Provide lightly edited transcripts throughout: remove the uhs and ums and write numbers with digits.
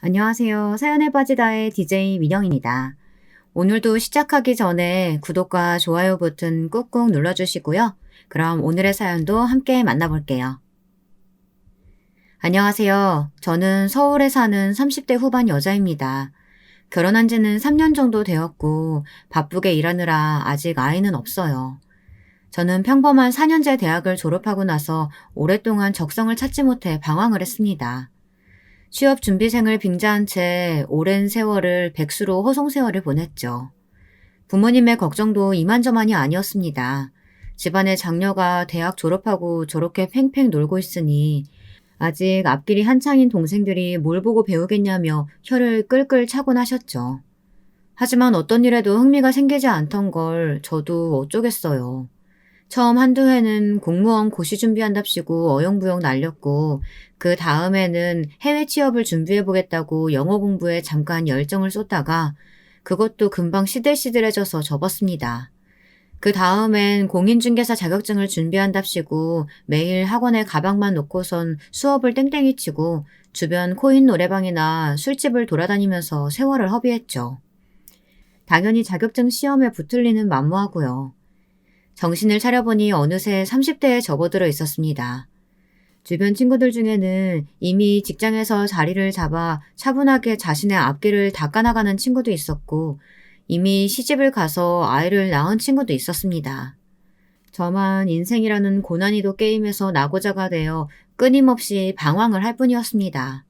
안녕하세요. 사연에 빠지다의 DJ 민영입니다. 오늘도 시작하기 전에 구독과 좋아요 버튼 꾹꾹 눌러주시고요. 그럼 오늘의 사연도 함께 만나볼게요. 안녕하세요. 저는 서울에 사는 30대 후반 여자입니다. 결혼한 지는 3년 정도 되었고 바쁘게 일하느라 아직 아이는 없어요. 저는 평범한 4년제 대학을 졸업하고 나서 오랫동안 적성을 찾지 못해 방황을 했습니다. 취업 준비생을 빙자한 채 오랜 세월을 백수로 허송세월을 보냈죠. 부모님의 걱정도 이만저만이 아니었습니다. 집안의 장녀가 대학 졸업하고 저렇게 팽팽 놀고 있으니 아직 앞길이 한창인 동생들이 뭘 보고 배우겠냐며 혀를 끌끌 차곤 하셨죠. 하지만 어떤 일에도 흥미가 생기지 않던 걸 저도 어쩌겠어요. 처음 한두 해는 공무원 고시 준비한답시고 어영부영 날렸고 그 다음에는 해외 취업을 준비해보겠다고 영어 공부에 잠깐 열정을 쏟다가 그것도 금방 시들시들해져서 접었습니다. 그 다음엔 공인중개사 자격증을 준비한답시고 매일 학원에 가방만 놓고선 수업을 땡땡이 치고 주변 코인 노래방이나 술집을 돌아다니면서 세월을 허비했죠. 당연히 자격증 시험에 붙을 리는 만무하고요. 정신을 차려보니 어느새 30대에 접어들어 있었습니다. 주변 친구들 중에는 이미 직장에서 자리를 잡아 차분하게 자신의 앞길을 닦아나가는 친구도 있었고 이미 시집을 가서 아이를 낳은 친구도 있었습니다. 저만 인생이라는 고난이도 게임에서 나고자가 되어 끊임없이 방황을 할 뿐이었습니다.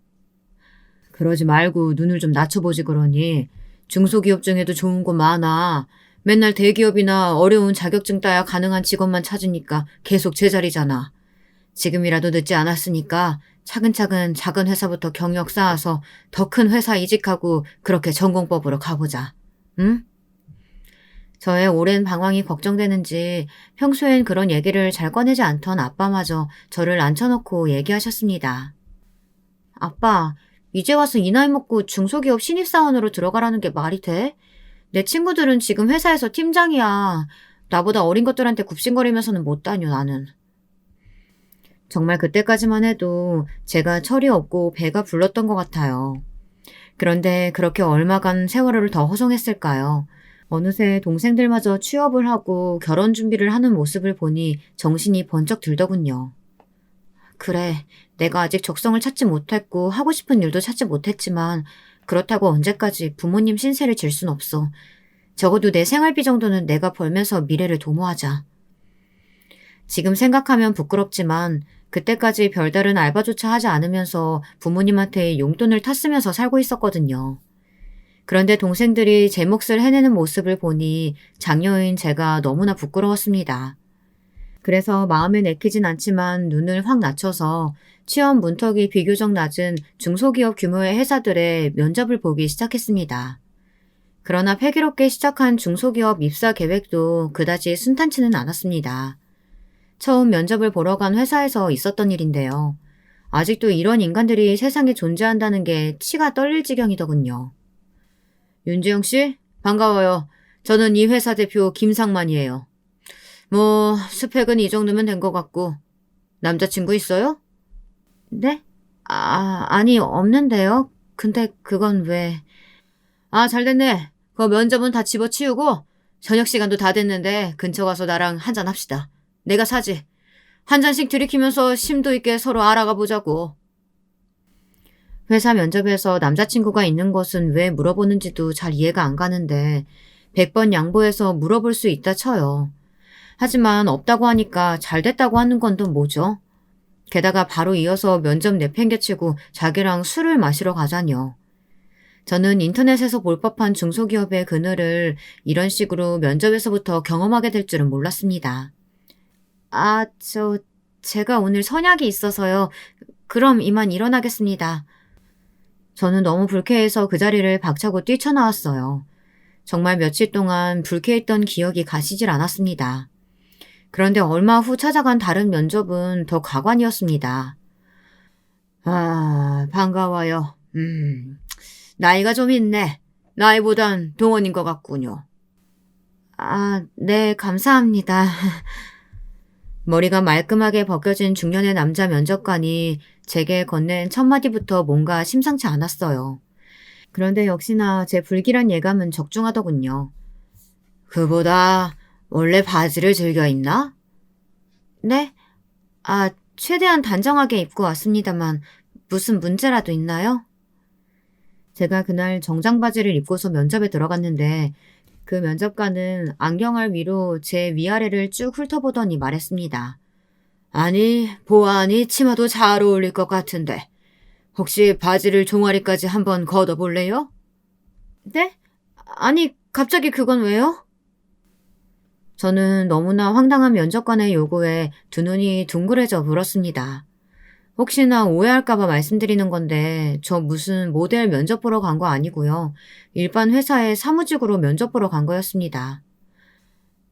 그러지 말고 눈을 좀 낮춰보지 그러니. 중소기업 중에도 좋은 거 많아. 맨날 대기업이나 어려운 자격증 따야 가능한 직업만 찾으니까 계속 제자리잖아. 지금이라도 늦지 않았으니까 차근차근 작은 회사부터 경력 쌓아서 더 큰 회사 이직하고 그렇게 전공법으로 가보자. 응? 저의 오랜 방황이 걱정되는지 평소엔 그런 얘기를 잘 꺼내지 않던 아빠마저 저를 앉혀놓고 얘기하셨습니다. 아빠, 이제 와서 이 나이 먹고 중소기업 신입사원으로 들어가라는 게 말이 돼? 내 친구들은 지금 회사에서 팀장이야. 나보다 어린 것들한테 굽신거리면서는 못 다녀, 나는. 정말 그때까지만 해도 제가 철이 없고 배가 불렀던 것 같아요. 그런데 그렇게 얼마간 세월을 더 허송했을까요? 어느새 동생들마저 취업을 하고 결혼 준비를 하는 모습을 보니 정신이 번쩍 들더군요. 그래, 내가 아직 적성을 찾지 못했고 하고 싶은 일도 찾지 못했지만 그렇다고 언제까지 부모님 신세를 질 순 없어. 적어도 내 생활비 정도는 내가 벌면서 미래를 도모하자. 지금 생각하면 부끄럽지만 그때까지 별다른 알바조차 하지 않으면서 부모님한테 용돈을 탔으면서 살고 있었거든요. 그런데 동생들이 제 몫을 해내는 모습을 보니 장녀인 제가 너무나 부끄러웠습니다. 그래서 마음에 내키진 않지만 눈을 확 낮춰서 취업 문턱이 비교적 낮은 중소기업 규모의 회사들의 면접을 보기 시작했습니다. 그러나 패기롭게 시작한 중소기업 입사 계획도 그다지 순탄치는 않았습니다. 처음 면접을 보러 간 회사에서 있었던 일인데요. 아직도 이런 인간들이 세상에 존재한다는 게 치가 떨릴 지경이더군요. 윤지영 씨, 반가워요. 저는 이 회사 대표 김상만이에요. 스펙은 이 정도면 된 것 같고. 남자친구 있어요? 네? 아니, 없는데요. 근데 그건 왜... 잘 됐네. 그 면접은 다 집어치우고 저녁 시간도 다 됐는데 근처 가서 나랑 한잔 합시다. 내가 사지. 한 잔씩 들이키면서 심도 있게 서로 알아가 보자고. 회사 면접에서 남자친구가 있는 것은 왜 물어보는지도 잘 이해가 안 가는데 100번 양보해서 물어볼 수 있다 쳐요. 하지만 없다고 하니까 잘 됐다고 하는 건 또 뭐죠? 게다가 바로 이어서 면접 내팽개치고 자기랑 술을 마시러 가자뇨. 저는 인터넷에서 볼 법한 중소기업의 그늘을 이런 식으로 면접에서부터 경험하게 될 줄은 몰랐습니다. 제가 오늘 선약이 있어서요. 그럼 이만 일어나겠습니다. 저는 너무 불쾌해서 그 자리를 박차고 뛰쳐나왔어요. 정말 며칠 동안 불쾌했던 기억이 가시질 않았습니다. 그런데 얼마 후 찾아간 다른 면접은 더 가관이었습니다. 반가워요. 나이가 좀 있네. 나이보단 동원인 것 같군요. 네, 감사합니다. 머리가 말끔하게 벗겨진 중년의 남자 면접관이 제게 건넨 첫 마디부터 뭔가 심상치 않았어요. 그런데 역시나 제 불길한 예감은 적중하더군요. 그보다 원래 바지를 즐겨 입나? 네? 아, 최대한 단정하게 입고 왔습니다만 무슨 문제라도 있나요? 제가 그날 정장 바지를 입고서 면접에 들어갔는데 그 면접관은 안경알 위로 제 위아래를 쭉 훑어보더니 말했습니다. 아니, 보아하니 치마도 잘 어울릴 것 같은데 혹시 바지를 종아리까지 한번 걷어볼래요? 네? 아니, 갑자기 그건 왜요? 저는 너무나 황당한 면접관의 요구에 두 눈이 둥그레져 물었습니다. 혹시나 오해할까봐 말씀드리는 건데 저 무슨 모델 면접 보러 간 거 아니고요. 일반 회사에 사무직으로 면접 보러 간 거였습니다.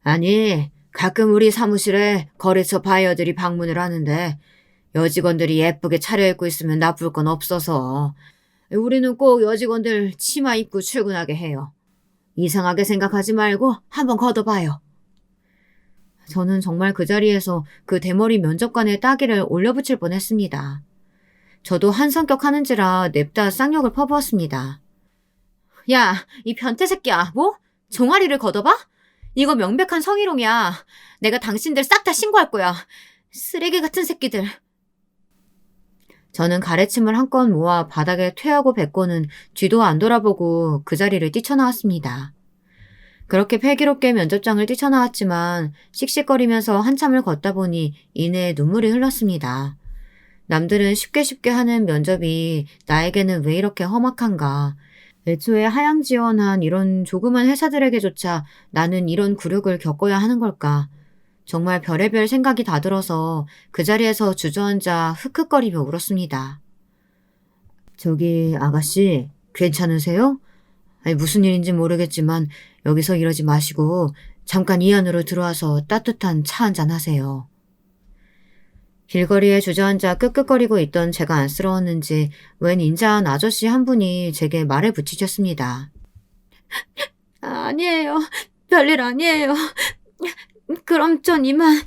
아니, 가끔 우리 사무실에 거래처 바이어들이 방문을 하는데 여직원들이 예쁘게 차려입고 있으면 나쁠 건 없어서 우리는 꼭 여직원들 치마 입고 출근하게 해요. 이상하게 생각하지 말고 한번 걷어봐요. 저는 정말 그 자리에서 그 대머리 면접관의 따귀를 올려붙일 뻔했습니다. 저도 한 성격 하는지라 냅다 쌍욕을 퍼부었습니다. 야, 이 변태 새끼야. 뭐? 종아리를 걷어봐? 이거 명백한 성희롱이야. 내가 당신들 싹 다 신고할 거야. 쓰레기 같은 새끼들. 저는 가래침을 한껏 모아 바닥에 퇴하고 뱉고는 뒤도 안 돌아보고 그 자리를 뛰쳐나왔습니다. 그렇게 패기롭게 면접장을 뛰쳐나왔지만 씩씩거리면서 한참을 걷다 보니 이내 눈물이 흘렀습니다. 남들은 쉽게 쉽게 하는 면접이 나에게는 왜 이렇게 험악한가. 애초에 하향지원한 이런 조그만 회사들에게조차 나는 이런 굴욕을 겪어야 하는 걸까. 정말 별의별 생각이 다 들어서 그 자리에서 주저앉아 흑흑거리며 울었습니다. 저기 아가씨 괜찮으세요? 아니, 무슨 일인지 모르겠지만 여기서 이러지 마시고 잠깐 이 안으로 들어와서 따뜻한 차 한잔 하세요. 길거리에 주저앉아 끄끄거리고 있던 제가 안쓰러웠는지 웬 인자한 아저씨 한 분이 제게 말을 붙이셨습니다. 아니에요. 별일 아니에요. 그럼 전 이만.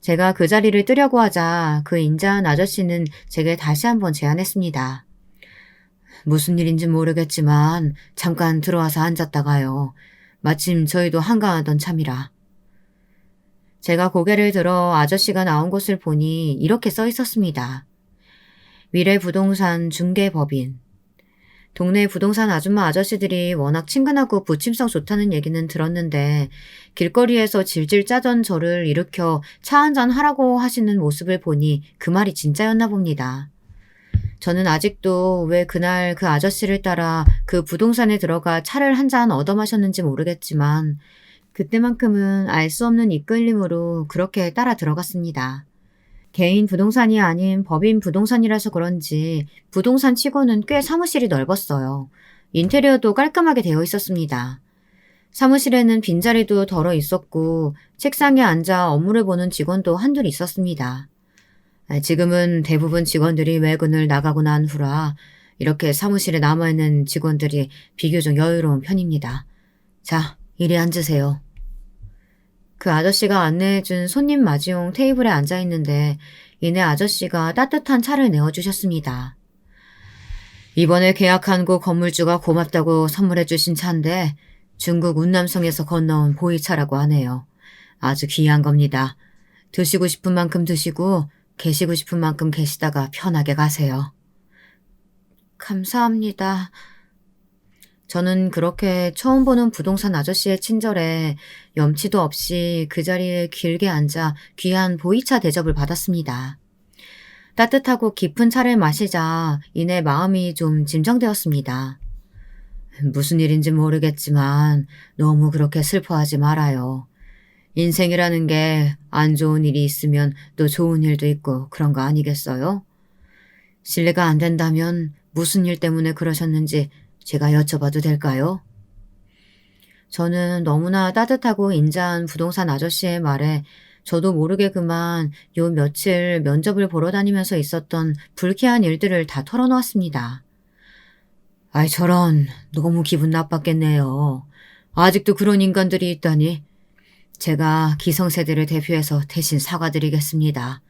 제가 그 자리를 뜨려고 하자 그 인자한 아저씨는 제게 다시 한번 제안했습니다. 무슨 일인지 모르겠지만 잠깐 들어와서 앉았다가요. 마침 저희도 한가하던 참이라. 제가 고개를 들어 아저씨가 나온 곳을 보니 이렇게 써 있었습니다. 미래부동산 중개법인. 동네 부동산 아줌마 아저씨들이 워낙 친근하고 부침성 좋다는 얘기는 들었는데 길거리에서 질질 짜던 저를 일으켜 차 한잔 하라고 하시는 모습을 보니 그 말이 진짜였나 봅니다. 저는 아직도 왜 그날 그 아저씨를 따라 그 부동산에 들어가 차를 한 잔 얻어 마셨는지 모르겠지만 그때만큼은 알 수 없는 이끌림으로 그렇게 따라 들어갔습니다. 개인 부동산이 아닌 법인 부동산이라서 그런지 부동산 치고는 꽤 사무실이 넓었어요. 인테리어도 깔끔하게 되어 있었습니다. 사무실에는 빈자리도 덜어 있었고 책상에 앉아 업무를 보는 직원도 한둘 있었습니다. 지금은 대부분 직원들이 외근을 나가고 난 후라 이렇게 사무실에 남아있는 직원들이 비교적 여유로운 편입니다. 자, 이리 앉으세요. 그 아저씨가 안내해준 손님 맞이용 테이블에 앉아있는데 이내 아저씨가 따뜻한 차를 내어주셨습니다. 이번에 계약한 곳 건물주가 고맙다고 선물해주신 차인데 중국 운남성에서 건너온 보이차라고 하네요. 아주 귀한 겁니다. 드시고 싶은 만큼 드시고 계시고 싶은 만큼 계시다가 편하게 가세요. 감사합니다. 저는 그렇게 처음 보는 부동산 아저씨의 친절에 염치도 없이 그 자리에 길게 앉아 귀한 보이차 대접을 받았습니다. 따뜻하고 깊은 차를 마시자 이내 마음이 좀 진정되었습니다. 무슨 일인지 모르겠지만 너무 그렇게 슬퍼하지 말아요. 인생이라는 게 안 좋은 일이 있으면 또 좋은 일도 있고 그런 거 아니겠어요? 실례가 안 된다면 무슨 일 때문에 그러셨는지 제가 여쭤봐도 될까요? 저는 너무나 따뜻하고 인자한 부동산 아저씨의 말에 저도 모르게 그만 요 며칠 면접을 보러 다니면서 있었던 불쾌한 일들을 다 털어놓았습니다. 아이 저런 너무 기분 나빴겠네요. 아직도 그런 인간들이 있다니. 제가 기성세대를 대표해서 대신 사과드리겠습니다.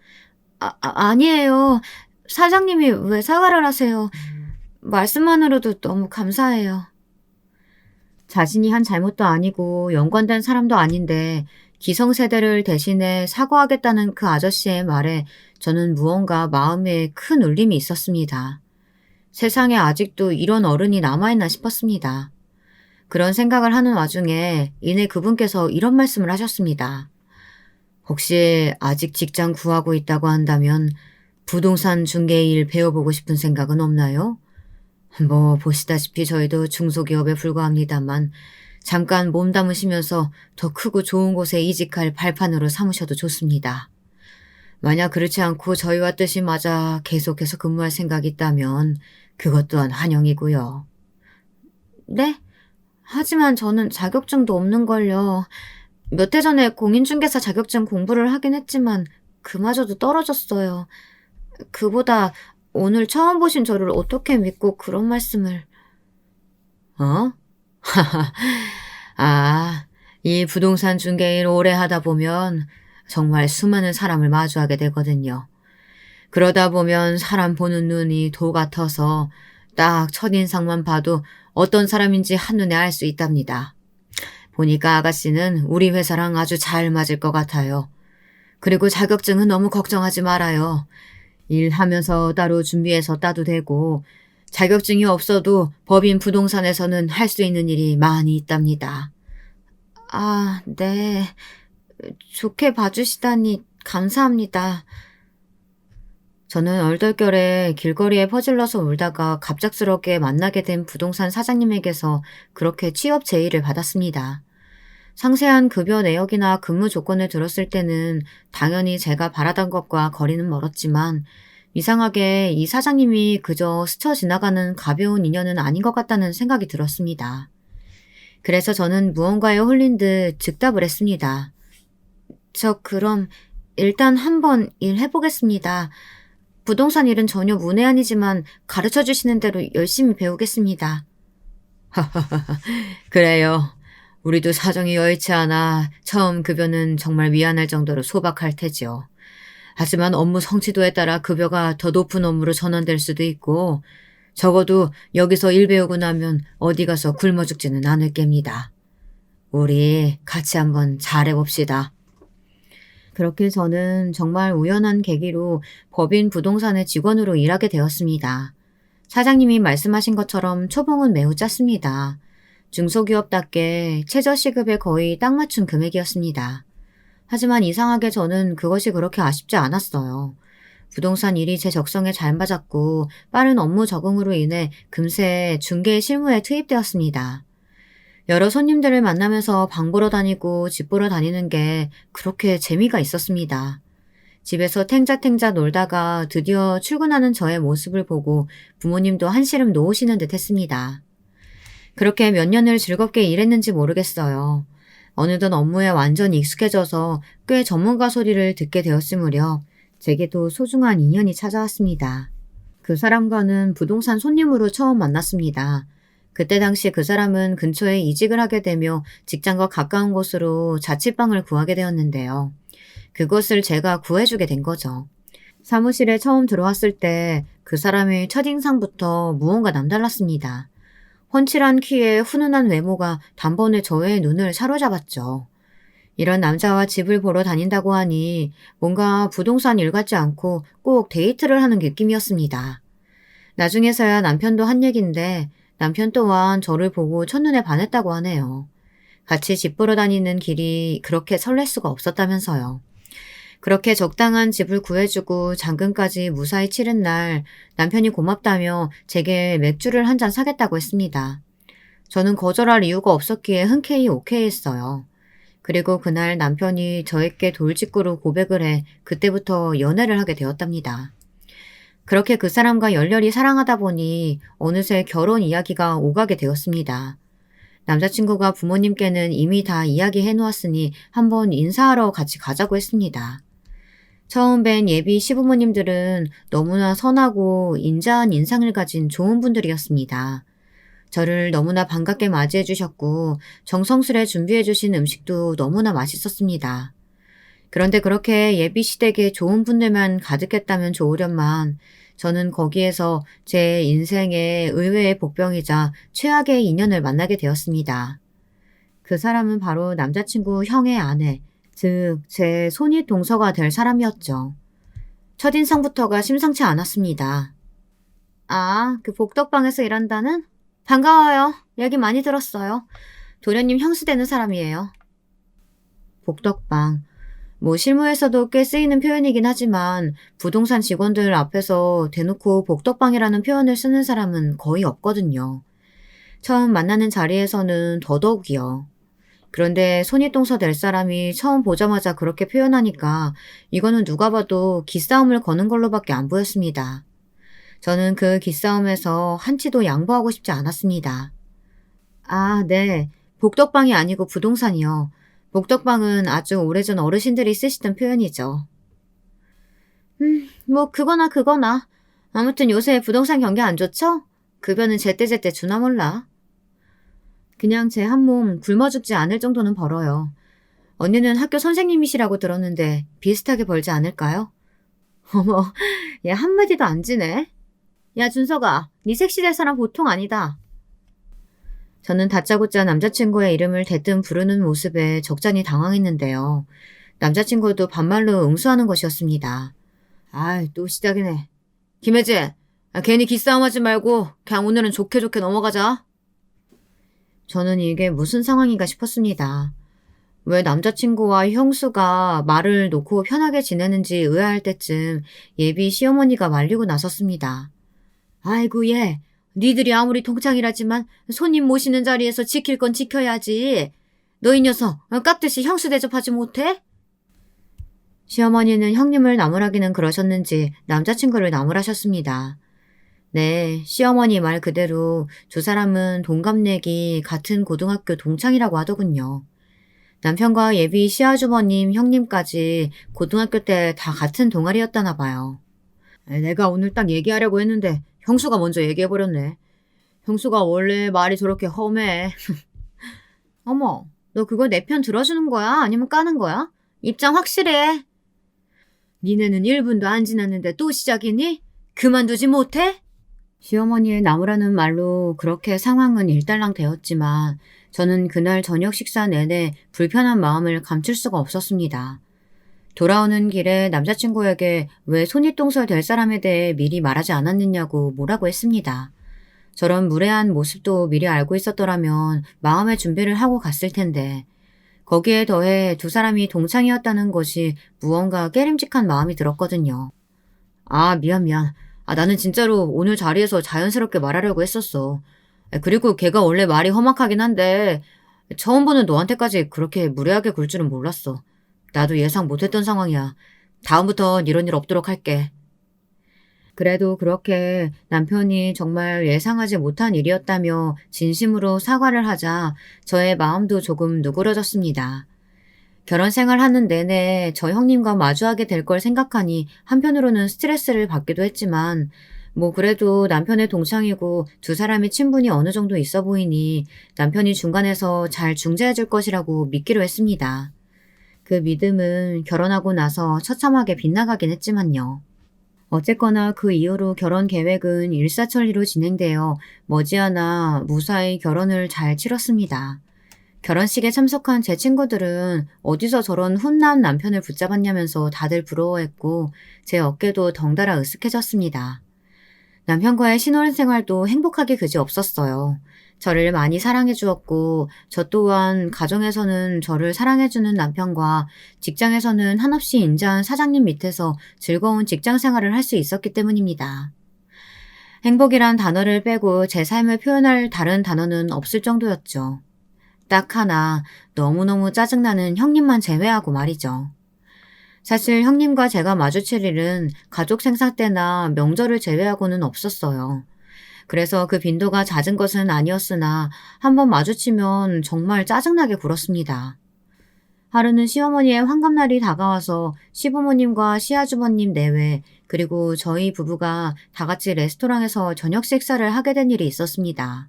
아니에요. 사장님이 왜 사과를 하세요? 말씀만으로도 너무 감사해요. 자신이 한 잘못도 아니고 연관된 사람도 아닌데 기성세대를 대신해 사과하겠다는 그 아저씨의 말에 저는 무언가 마음에 큰 울림이 있었습니다. 세상에 아직도 이런 어른이 남아있나 싶었습니다. 그런 생각을 하는 와중에 이내 그분께서 이런 말씀을 하셨습니다. 혹시 아직 직장 구하고 있다고 한다면 부동산 중개 일 배워보고 싶은 생각은 없나요? 뭐 보시다시피 저희도 중소기업에 불과합니다만 잠깐 몸담으시면서 더 크고 좋은 곳에 이직할 발판으로 삼으셔도 좋습니다. 만약 그렇지 않고 저희와 뜻이 맞아 계속해서 근무할 생각이 있다면 그것 또한 환영이고요. 네? 하지만 저는 자격증도 없는걸요. 몇 해 전에 공인중개사 자격증 공부를 하긴 했지만 그마저도 떨어졌어요. 그보다 오늘 처음 보신 저를 어떻게 믿고 그런 말씀을... 어? 아, 이 부동산 중개일 오래 하다 보면 정말 수많은 사람을 마주하게 되거든요. 그러다 보면 사람 보는 눈이 도 같아서 딱 첫인상만 봐도 어떤 사람인지 한눈에 알 수 있답니다. 보니까 아가씨는 우리 회사랑 아주 잘 맞을 것 같아요. 그리고 자격증은 너무 걱정하지 말아요. 일하면서 따로 준비해서 따도 되고 자격증이 없어도 법인 부동산에서는 할 수 있는 일이 많이 있답니다. 아, 네. 좋게 봐주시다니 감사합니다. 저는 얼떨결에 길거리에 퍼질러서 울다가 갑작스럽게 만나게 된 부동산 사장님에게서 그렇게 취업 제의를 받았습니다. 상세한 급여 내역이나 근무 조건을 들었을 때는 당연히 제가 바라던 것과 거리는 멀었지만 이상하게 이 사장님이 그저 스쳐 지나가는 가벼운 인연은 아닌 것 같다는 생각이 들었습니다. 그래서 저는 무언가에 홀린 듯 즉답을 했습니다. 저 그럼 일단 한번 일해보겠습니다. 부동산 일은 전혀 문외한이지만 가르쳐 주시는 대로 열심히 배우겠습니다. 그래요. 우리도 사정이 여의치 않아 처음 급여는 정말 미안할 정도로 소박할 테지요. 하지만 업무 성취도에 따라 급여가 더 높은 업무로 전환될 수도 있고 적어도 여기서 일 배우고 나면 어디 가서 굶어 죽지는 않을 겁니다. 우리 같이 한번 잘해봅시다. 그렇게 저는 정말 우연한 계기로 법인 부동산의 직원으로 일하게 되었습니다. 사장님이 말씀하신 것처럼 초봉은 매우 작습니다. 중소기업답게 최저시급에 거의 딱 맞춘 금액이었습니다. 하지만 이상하게 저는 그것이 그렇게 아쉽지 않았어요. 부동산 일이 제 적성에 잘 맞았고 빠른 업무 적응으로 인해 금세 중개 실무에 투입되었습니다. 여러 손님들을 만나면서 방 보러 다니고 집 보러 다니는 게 그렇게 재미가 있었습니다. 집에서 탱자탱자 놀다가 드디어 출근하는 저의 모습을 보고 부모님도 한시름 놓으시는 듯 했습니다. 그렇게 몇 년을 즐겁게 일했는지 모르겠어요. 어느덧 업무에 완전히 익숙해져서 꽤 전문가 소리를 듣게 되었을 무렵 제게도 소중한 인연이 찾아왔습니다. 그 사람과는 부동산 손님으로 처음 만났습니다. 그때 당시 그 사람은 근처에 이직을 하게 되며 직장과 가까운 곳으로 자취방을 구하게 되었는데요. 그것을 제가 구해주게 된 거죠. 사무실에 처음 들어왔을 때 그 사람의 첫인상부터 무언가 남달랐습니다. 훤칠한 키에 훈훈한 외모가 단번에 저의 눈을 사로잡았죠. 이런 남자와 집을 보러 다닌다고 하니 뭔가 부동산 일 같지 않고 꼭 데이트를 하는 느낌이었습니다. 나중에서야 남편도 한 얘긴데 남편 또한 저를 보고 첫눈에 반했다고 하네요. 같이 집 보러 다니는 길이 그렇게 설렐 수가 없었다면서요. 그렇게 적당한 집을 구해주고 잔금까지 무사히 치른 날 남편이 고맙다며 제게 맥주를 한 잔 사겠다고 했습니다. 저는 거절할 이유가 없었기에 흔쾌히 오케이 했어요. 그리고 그날 남편이 저에게 돌직구로 고백을 해 그때부터 연애를 하게 되었답니다. 그렇게 그 사람과 열렬히 사랑하다 보니 어느새 결혼 이야기가 오가게 되었습니다. 남자친구가 부모님께는 이미 다 이야기해 놓았으니 한번 인사하러 같이 가자고 했습니다. 처음 뵌 예비 시부모님들은 너무나 선하고 인자한 인상을 가진 좋은 분들이었습니다. 저를 너무나 반갑게 맞이해 주셨고 정성스레 준비해 주신 음식도 너무나 맛있었습니다. 그런데 그렇게 예비 시댁에 좋은 분들만 가득했다면 좋으련만 저는 거기에서 제 인생의 의외의 복병이자 최악의 인연을 만나게 되었습니다. 그 사람은 바로 남자친구 형의 아내, 즉 제 손윗 동서가 될 사람이었죠. 첫인상부터가 심상치 않았습니다. 아, 그 복덕방에서 일한다는? 반가워요. 얘기 많이 들었어요. 도련님 형수 되는 사람이에요. 복덕방. 뭐 실무에서도 꽤 쓰이는 표현이긴 하지만 부동산 직원들 앞에서 대놓고 복덕방이라는 표현을 쓰는 사람은 거의 없거든요. 처음 만나는 자리에서는 더더욱이요. 그런데 손윗동서 될 사람이 처음 보자마자 그렇게 표현하니까 이거는 누가 봐도 기싸움을 거는 걸로밖에 안 보였습니다. 저는 그 기싸움에서 한치도 양보하고 싶지 않았습니다. 아, 네. 복덕방이 아니고 부동산이요. 복덕방은 아주 오래전 어르신들이 쓰시던 표현이죠. 뭐 그거나 그거나. 아무튼 요새 부동산 경기 안 좋죠? 급여는 제때제때 주나 몰라. 그냥 제 한 몸 굶어 죽지 않을 정도는 벌어요. 언니는 학교 선생님이시라고 들었는데 비슷하게 벌지 않을까요? 어머, 얘 한마디도 안 지네. 야, 준서가, 네 섹시 될 사람 보통 아니다. 저는 다짜고짜 남자친구의 이름을 대뜸 부르는 모습에 적잖이 당황했는데요. 남자친구도 반말로 응수하는 것이었습니다. 아이, 또 시작이네. 김혜진, 괜히 기싸움하지 말고 그냥 오늘은 좋게 좋게 넘어가자. 저는 이게 무슨 상황인가 싶었습니다. 왜 남자친구와 형수가 말을 놓고 편하게 지내는지 의아할 때쯤 예비 시어머니가 말리고 나섰습니다. 아이고 얘, 니들이 아무리 동창이라지만 손님 모시는 자리에서 지킬 건 지켜야지. 너 이 녀석 깍듯이 형수 대접하지 못해? 시어머니는 형님을 나무라기는 그러셨는지 남자친구를 나무라셨습니다. 네, 시어머니 말 그대로 두 사람은 동갑내기 같은 고등학교 동창이라고 하더군요. 남편과 예비 시아주버님, 형님까지 고등학교 때 다 같은 동아리였다나 봐요. 내가 오늘 딱 얘기하려고 했는데 형수가 먼저 얘기해버렸네. 형수가 원래 말이 저렇게 험해. 어머, 너 그거 내 편 들어주는 거야? 아니면 까는 거야? 입장 확실해. 니네는 1분도 안 지났는데 또 시작이니? 그만두지 못해? 시어머니의 나무라는 말로 그렇게 상황은 일단락 되었지만 저는 그날 저녁 식사 내내 불편한 마음을 감출 수가 없었습니다. 돌아오는 길에 남자친구에게 왜 손윗동서 될 사람에 대해 미리 말하지 않았느냐고 뭐라고 했습니다. 저런 무례한 모습도 미리 알고 있었더라면 마음의 준비를 하고 갔을 텐데 거기에 더해 두 사람이 동창이었다는 것이 무언가 깨림직한 마음이 들었거든요. 아, 미안. 나는 진짜로 오늘 자리에서 자연스럽게 말하려고 했었어. 그리고 걔가 원래 말이 험악하긴 한데 처음 보는 너한테까지 그렇게 무례하게 굴 줄은 몰랐어. 나도 예상 못했던 상황이야. 다음부턴 이런 일 없도록 할게. 그래도 그렇게 남편이 정말 예상하지 못한 일이었다며 진심으로 사과를 하자 저의 마음도 조금 누그러졌습니다. 결혼 생활하는 내내 저 형님과 마주하게 될 걸 생각하니 한편으로는 스트레스를 받기도 했지만 뭐 그래도 남편의 동창이고 두 사람의 친분이 어느 정도 있어 보이니 남편이 중간에서 잘 중재해 줄 것이라고 믿기로 했습니다. 그 믿음은 결혼하고 나서 처참하게 빗나가긴 했지만요. 어쨌거나 그 이후로 결혼 계획은 일사천리로 진행되어 머지않아 무사히 결혼을 잘 치렀습니다. 결혼식에 참석한 제 친구들은 어디서 저런 훈남 남편을 붙잡았냐면서 다들 부러워했고 제 어깨도 덩달아 으쓱해졌습니다. 남편과의 신혼생활도 행복하게 그지 없었어요. 저를 많이 사랑해 주었고 저 또한 가정에서는 저를 사랑해주는 남편과 직장에서는 한없이 인자한 사장님 밑에서 즐거운 직장 생활을 할 수 있었기 때문입니다. 행복이란 단어를 빼고 제 삶을 표현할 다른 단어는 없을 정도였죠. 딱 하나, 너무너무 짜증나는 형님만 제외하고 말이죠. 사실 형님과 제가 마주칠 일은 가족 생사 때나 명절을 제외하고는 없었어요. 그래서 그 빈도가 잦은 것은 아니었으나 한번 마주치면 정말 짜증나게 굴었습니다. 하루는 시어머니의 환갑날이 다가와서 시부모님과 시아주버님 내외 그리고 저희 부부가 다 같이 레스토랑에서 저녁 식사를 하게 된 일이 있었습니다.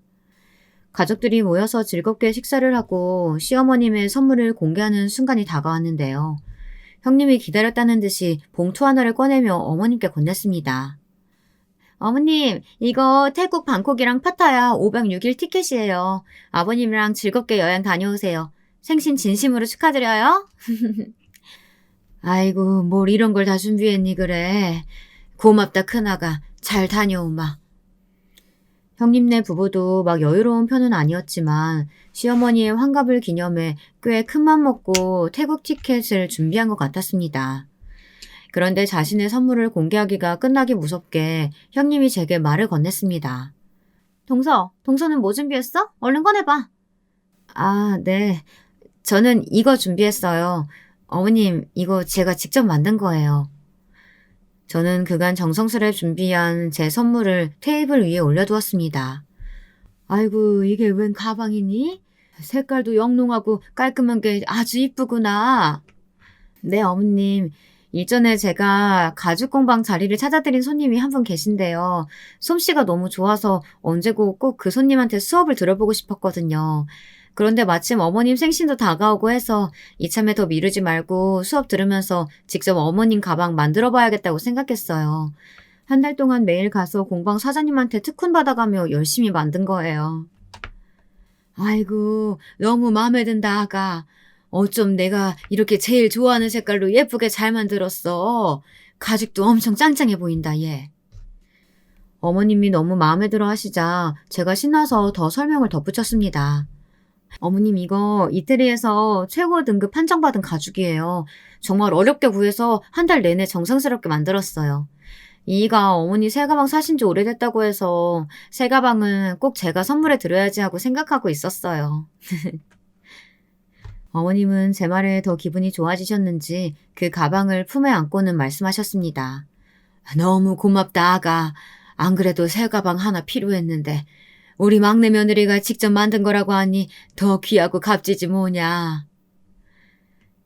가족들이 모여서 즐겁게 식사를 하고 시어머님의 선물을 공개하는 순간이 다가왔는데요. 형님이 기다렸다는 듯이 봉투 하나를 꺼내며 어머님께 건넸습니다. 어머님, 이거 태국 방콕이랑 파타야 5박 6일 티켓이에요. 아버님이랑 즐겁게 여행 다녀오세요. 생신 진심으로 축하드려요. 아이고, 뭘 이런 걸 다 준비했니 그래. 고맙다 큰아가. 잘 다녀오마. 형님네 부부도 막 여유로운 편은 아니었지만 시어머니의 환갑을 기념해 꽤 큰맘 먹고 태국 티켓을 준비한 것 같았습니다. 그런데 자신의 선물을 공개하기가 끝나기 무섭게 형님이 제게 말을 건넸습니다. 동서는 뭐 준비했어? 얼른 꺼내봐. 아, 네. 저는 이거 준비했어요. 어머님, 이거 제가 직접 만든 거예요. 저는 그간 정성스레 준비한 제 선물을 테이블 위에 올려두었습니다. 아이고, 이게 웬 가방이니? 색깔도 영롱하고 깔끔한 게 아주 이쁘구나. 네, 어머님. 일전에 제가 가죽공방 자리를 찾아드린 손님이 한 분 계신데요. 솜씨가 너무 좋아서 언제고 꼭 그 손님한테 수업을 들어보고 싶었거든요. 그런데 마침 어머님 생신도 다가오고 해서 이참에 더 미루지 말고 수업 들으면서 직접 어머님 가방 만들어 봐야겠다고 생각했어요. 한 달 동안 매일 가서 공방 사장님한테 특훈 받아가며 열심히 만든 거예요. 아이고, 너무 마음에 든다, 아가. 어쩜 내가 이렇게 제일 좋아하는 색깔로 예쁘게 잘 만들었어. 가죽도 엄청 짱짱해 보인다, 얘. 어머님이 너무 마음에 들어 하시자 제가 신나서 더 설명을 덧붙였습니다. 어머님 이거 이태리에서 최고 등급 판정받은 가죽이에요. 정말 어렵게 구해서 한 달 내내 정성스럽게 만들었어요. 이가 어머니 새 가방 사신 지 오래됐다고 해서 새 가방은 꼭 제가 선물해 드려야지 하고 생각하고 있었어요. 어머님은 제 말에 더 기분이 좋아지셨는지 그 가방을 품에 안고는 말씀하셨습니다. 너무 고맙다 아가. 안 그래도 새 가방 하나 필요했는데 우리 막내 며느리가 직접 만든 거라고 하니 더 귀하고 값지지 뭐냐.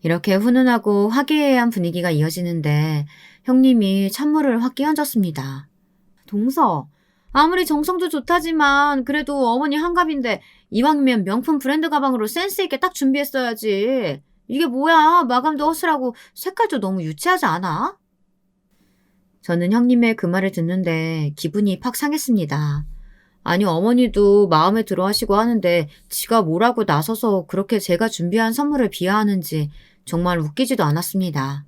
이렇게 훈훈하고 화기애애한 분위기가 이어지는데 형님이 찬물을 확 끼얹었습니다. 동서, 아무리 정성도 좋다지만 그래도 어머니 한갑인데 이왕이면 명품 브랜드 가방으로 센스 있게 딱 준비했어야지. 이게 뭐야, 마감도 허술하고 색깔도 너무 유치하지 않아? 저는 형님의 그 말을 듣는데 기분이 팍 상했습니다. 아니 어머니도 마음에 들어 하시고 하는데 지가 뭐라고 나서서 그렇게 제가 준비한 선물을 비하하는지 정말 웃기지도 않았습니다.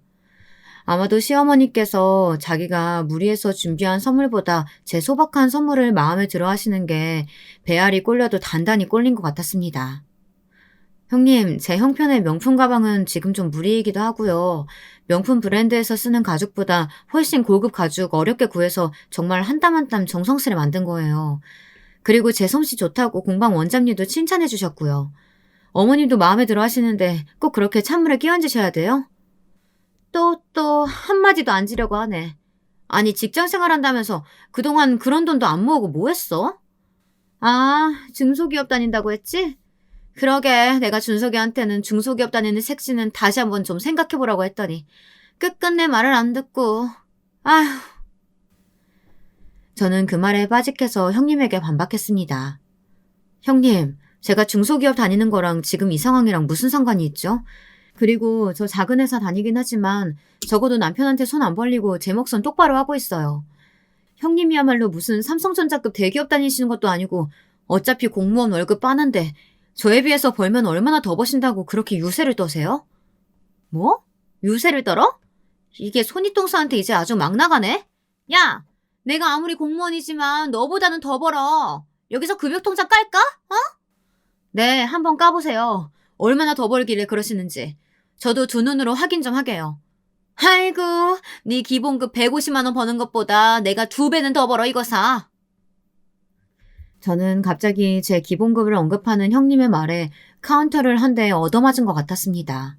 아마도 시어머니께서 자기가 무리해서 준비한 선물보다 제 소박한 선물을 마음에 들어 하시는 게 배알이 꼴려도 단단히 꼴린 것 같았습니다. 형님, 제 형편의 명품 가방은 지금 좀 무리이기도 하고요. 명품 브랜드에서 쓰는 가죽보다 훨씬 고급 가죽 어렵게 구해서 정말 한 땀 한 땀 정성스레 만든 거예요. 그리고 제 솜씨 좋다고 공방 원장님도 칭찬해 주셨고요. 어머님도 마음에 들어 하시는데 꼭 그렇게 찬물에 끼얹으셔야 돼요? 또 한마디도 안 지려고 하네. 아니 직장 생활한다면서 그동안 그런 돈도 안 모으고 뭐 했어? 아, 중소기업 다닌다고 했지? 그러게 내가 준석이한테는 중소기업 다니는 색시는 다시 한번 좀 생각해보라고 했더니 끝끝내 말을 안 듣고. 아휴. 저는 그 말에 빠직해서 형님에게 반박했습니다. 형님, 제가 중소기업 다니는 거랑 지금 이 상황이랑 무슨 상관이 있죠? 그리고 저 작은 회사 다니긴 하지만 적어도 남편한테 손 안 벌리고 제 몫은 똑바로 하고 있어요. 형님이야말로 무슨 삼성전자급 대기업 다니시는 것도 아니고 어차피 공무원 월급 빠는데 저에 비해서 벌면 얼마나 더 버신다고 그렇게 유세를 떠세요? 뭐? 유세를 떨어? 이게 손이똥사한테 이제 아주 막 나가네? 야! 내가 아무리 공무원이지만 너보다는 더 벌어. 여기서 급여통장 깔까? 어? 네, 한번 까보세요. 얼마나 더 벌길래 그러시는지. 저도 두 눈으로 확인 좀 하게요. 아이고, 네 기본급 150만 원 버는 것보다 내가 2배는 더 벌어 이거 사. 저는 갑자기 제 기본급을 언급하는 형님의 말에 카운터를 한 대 얻어맞은 것 같았습니다.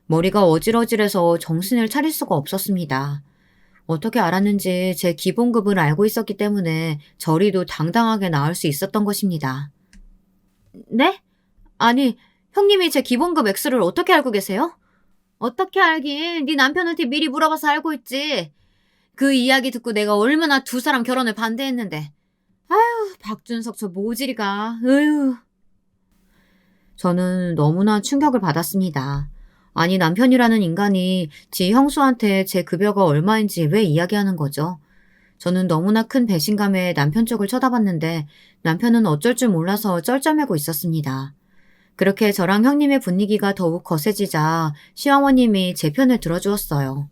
머리가 어질어질해서 정신을 차릴 수가 없었습니다. 어떻게 알았는지 제 기본급을 알고 있었기 때문에 저리도 당당하게 나올 수 있었던 것입니다. 네? 아니, 형님이 제 기본급 액수를 어떻게 알고 계세요? 어떻게 알긴 네 남편한테 미리 물어봐서 알고 있지. 그 이야기 듣고 내가 얼마나 두 사람 결혼을 반대했는데. 아휴, 박준석 저 모질이가. 으휴. 저는 너무나 충격을 받았습니다. 아니, 남편이라는 인간이 지 형수한테 제 급여가 얼마인지 왜 이야기하는 거죠? 저는 너무나 큰 배신감에 남편 쪽을 쳐다봤는데 남편은 어쩔 줄 몰라서 쩔쩔매고 있었습니다. 그렇게 저랑 형님의 분위기가 더욱 거세지자 시어머님이 제 편을 들어주었어요.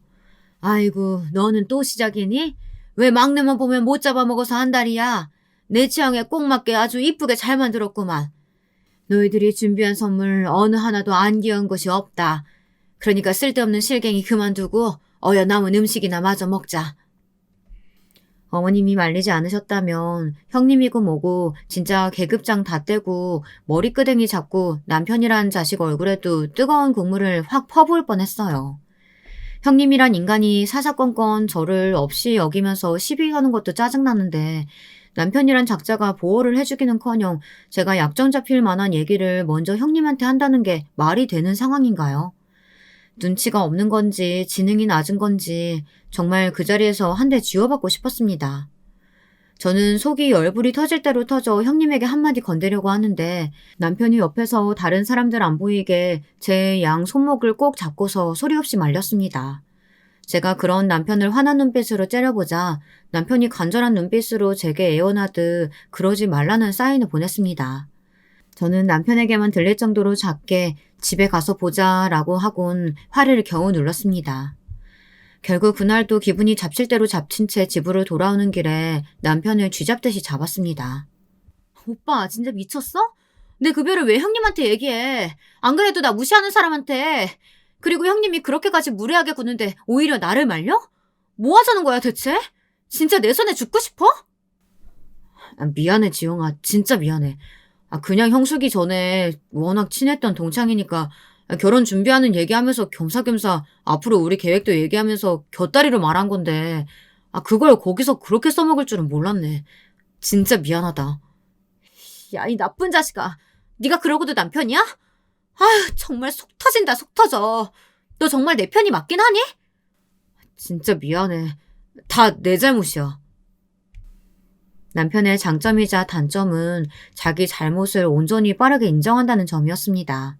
아이고, 너는 또 시작이니? 왜 막내만 보면 못 잡아먹어서 한다리야? 내 취향에 꼭 맞게 아주 이쁘게 잘 만들었구만. 너희들이 준비한 선물 어느 하나도 안 귀여운 것이 없다. 그러니까 쓸데없는 실갱이 그만두고 어여 남은 음식이나 마저 먹자. 어머님이 말리지 않으셨다면 형님이고 뭐고 진짜 계급장 다 떼고 머리끄댕이 잡고 남편이란 자식 얼굴에도 뜨거운 국물을 확 퍼부을 뻔했어요. 형님이란 인간이 사사건건 저를 없이 여기면서 시비 거는 것도 짜증나는데 남편이란 작자가 보호를 해주기는커녕 제가 약점 잡힐 만한 얘기를 먼저 형님한테 한다는 게 말이 되는 상황인가요? 눈치가 없는 건지 지능이 낮은 건지 정말 그 자리에서 한 대 쥐어받고 싶었습니다. 저는 속이 열불이 터질 대로 터져 형님에게 한마디 건대려고 하는데 남편이 옆에서 다른 사람들 안 보이게 제 양 손목을 꼭 잡고서 소리 없이 말렸습니다. 제가 그런 남편을 화난 눈빛으로 째려보자 남편이 간절한 눈빛으로 제게 애원하듯 그러지 말라는 사인을 보냈습니다. 저는 남편에게만 들릴 정도로 작게 집에 가서 보자 라고 하곤 화를 겨우 눌렀습니다. 결국 그날도 기분이 잡칠 대로 잡친 채 집으로 돌아오는 길에 남편을 쥐잡듯이 잡았습니다. 오빠 진짜 미쳤어? 내 급여를 왜 형님한테 얘기해? 안 그래도 나 무시하는 사람한테. 그리고 형님이 그렇게까지 무례하게 구는데 오히려 나를 말려? 뭐 하자는 거야 대체? 진짜 내 손에 죽고 싶어? 미안해 지영아, 진짜 미안해. 그냥 형수기 전에 워낙 친했던 동창이니까 결혼 준비하는 얘기하면서 겸사겸사 앞으로 우리 계획도 얘기하면서 곁다리로 말한 건데 그걸 거기서 그렇게 써먹을 줄은 몰랐네. 진짜 미안하다. 야, 이 나쁜 자식아. 네가 그러고도 남편이야? 아휴, 정말 속 터진다, 속 터져. 너 정말 내 편이 맞긴 하니? 진짜 미안해. 다 내 잘못이야. 남편의 장점이자 단점은 자기 잘못을 온전히 빠르게 인정한다는 점이었습니다.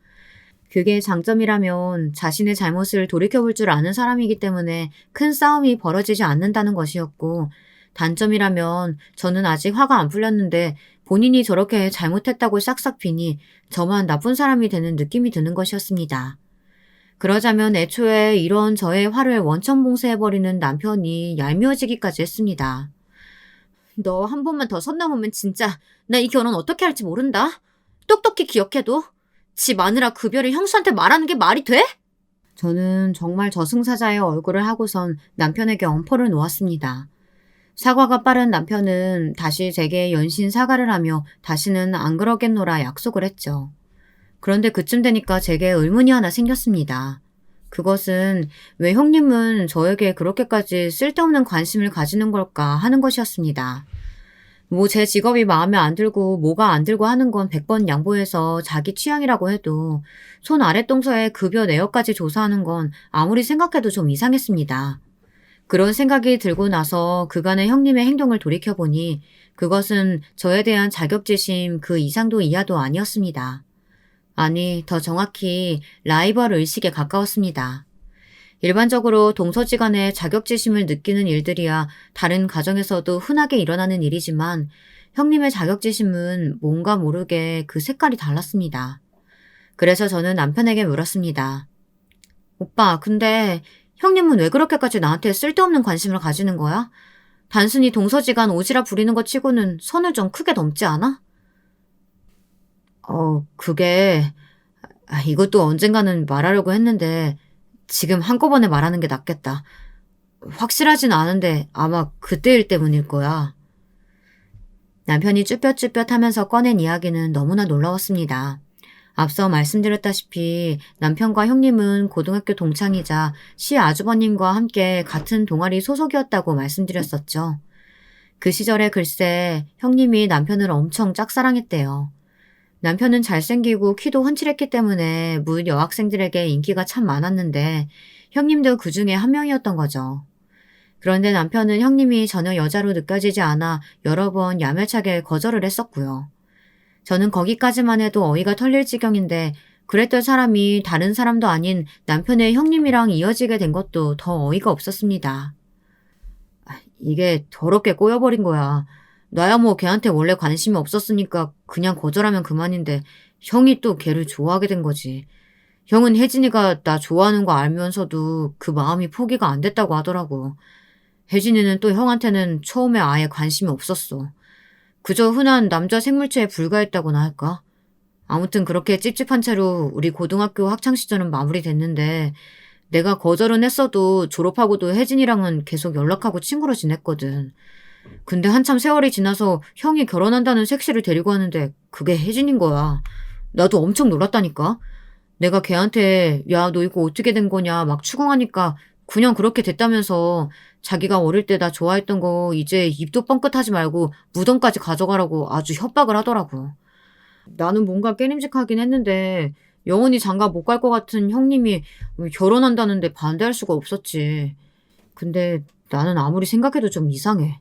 그게 장점이라면 자신의 잘못을 돌이켜볼 줄 아는 사람이기 때문에 큰 싸움이 벌어지지 않는다는 것이었고, 단점이라면 저는 아직 화가 안 풀렸는데 본인이 저렇게 잘못했다고 싹싹 비니 저만 나쁜 사람이 되는 느낌이 드는 것이었습니다. 그러자면 애초에 이런 저의 화를 원천봉쇄해버리는 남편이 얄미워지기까지 했습니다. 너 한 번만 더 선 넘으면 진짜 나 이 결혼 어떻게 할지 모른다. 똑똑히 기억해도 지 마누라 급여를 형수한테 말하는 게 말이 돼? 저는 정말 저승사자의 얼굴을 하고선 남편에게 엄포를 놓았습니다. 사과가 빠른 남편은 다시 제게 연신 사과를 하며 다시는 안 그러겠노라 약속을 했죠. 그런데 그쯤 되니까 제게 의문이 하나 생겼습니다. 그것은 왜 형님은 저에게 그렇게까지 쓸데없는 관심을 가지는 걸까 하는 것이었습니다. 뭐 제 직업이 마음에 안 들고 뭐가 안 들고 하는 건 100번 양보해서 자기 취향이라고 해도 손 아랫동서에 급여 내역까지 조사하는 건 아무리 생각해도 좀 이상했습니다. 그런 생각이 들고 나서 그간의 형님의 행동을 돌이켜보니 그것은 저에 대한 자격지심 그 이상도 이하도 아니었습니다. 아니, 더 정확히 라이벌 의식에 가까웠습니다. 일반적으로 동서지간에 자격지심을 느끼는 일들이야 다른 가정에서도 흔하게 일어나는 일이지만 형님의 자격지심은 뭔가 모르게 그 색깔이 달랐습니다. 그래서 저는 남편에게 물었습니다. 오빠, 근데 형님은 왜 그렇게까지 나한테 쓸데없는 관심을 가지는 거야? 단순히 동서지간 오지랖 부리는 것 치고는 선을 좀 크게 넘지 않아? 그게 이것도 언젠가는 말하려고 했는데 지금 한꺼번에 말하는 게 낫겠다. 확실하진 않은데 아마 그때일 때문일 거야. 남편이 쭈뼛쭈뼛하면서 꺼낸 이야기는 너무나 놀라웠습니다. 앞서 말씀드렸다시피 남편과 형님은 고등학교 동창이자 시아주버님과 함께 같은 동아리 소속이었다고 말씀드렸었죠. 그 시절에 글쎄 형님이 남편을 엄청 짝사랑했대요. 남편은 잘생기고 키도 훤칠했기 때문에 문 여학생들에게 인기가 참 많았는데 형님도 그 중에 한 명이었던 거죠. 그런데 남편은 형님이 전혀 여자로 느껴지지 않아 여러 번 야멸차게 거절을 했었고요. 저는 거기까지만 해도 어이가 털릴 지경인데 그랬던 사람이 다른 사람도 아닌 남편의 형님이랑 이어지게 된 것도 더 어이가 없었습니다. 이게 더럽게 꼬여버린 거야. 나야 뭐 걔한테 원래 관심이 없었으니까 그냥 거절하면 그만인데 형이 또 걔를 좋아하게 된 거지. 형은 혜진이가 나 좋아하는 거 알면서도 그 마음이 포기가 안 됐다고 하더라고. 혜진이는 또 형한테는 처음에 아예 관심이 없었어. 그저 흔한 남자 생물체에 불과했다고나 할까? 아무튼 그렇게 찝찝한 채로 우리 고등학교 학창시절은 마무리됐는데 내가 거절은 했어도 졸업하고도 혜진이랑은 계속 연락하고 친구로 지냈거든. 근데 한참 세월이 지나서 형이 결혼한다는 색시를 데리고 왔는데 그게 혜진인 거야. 나도 엄청 놀랐다니까. 내가 걔한테 야, 너 이거 어떻게 된 거냐 막 추궁하니까 그냥 그렇게 됐다면서 자기가 어릴 때 나 좋아했던 거 이제 입도 뻥끗하지 말고 무덤까지 가져가라고 아주 협박을 하더라고. 나는 뭔가 깨림직하긴 했는데 영원히 장가 못 갈 것 같은 형님이 결혼한다는데 반대할 수가 없었지. 근데 나는 아무리 생각해도 좀 이상해.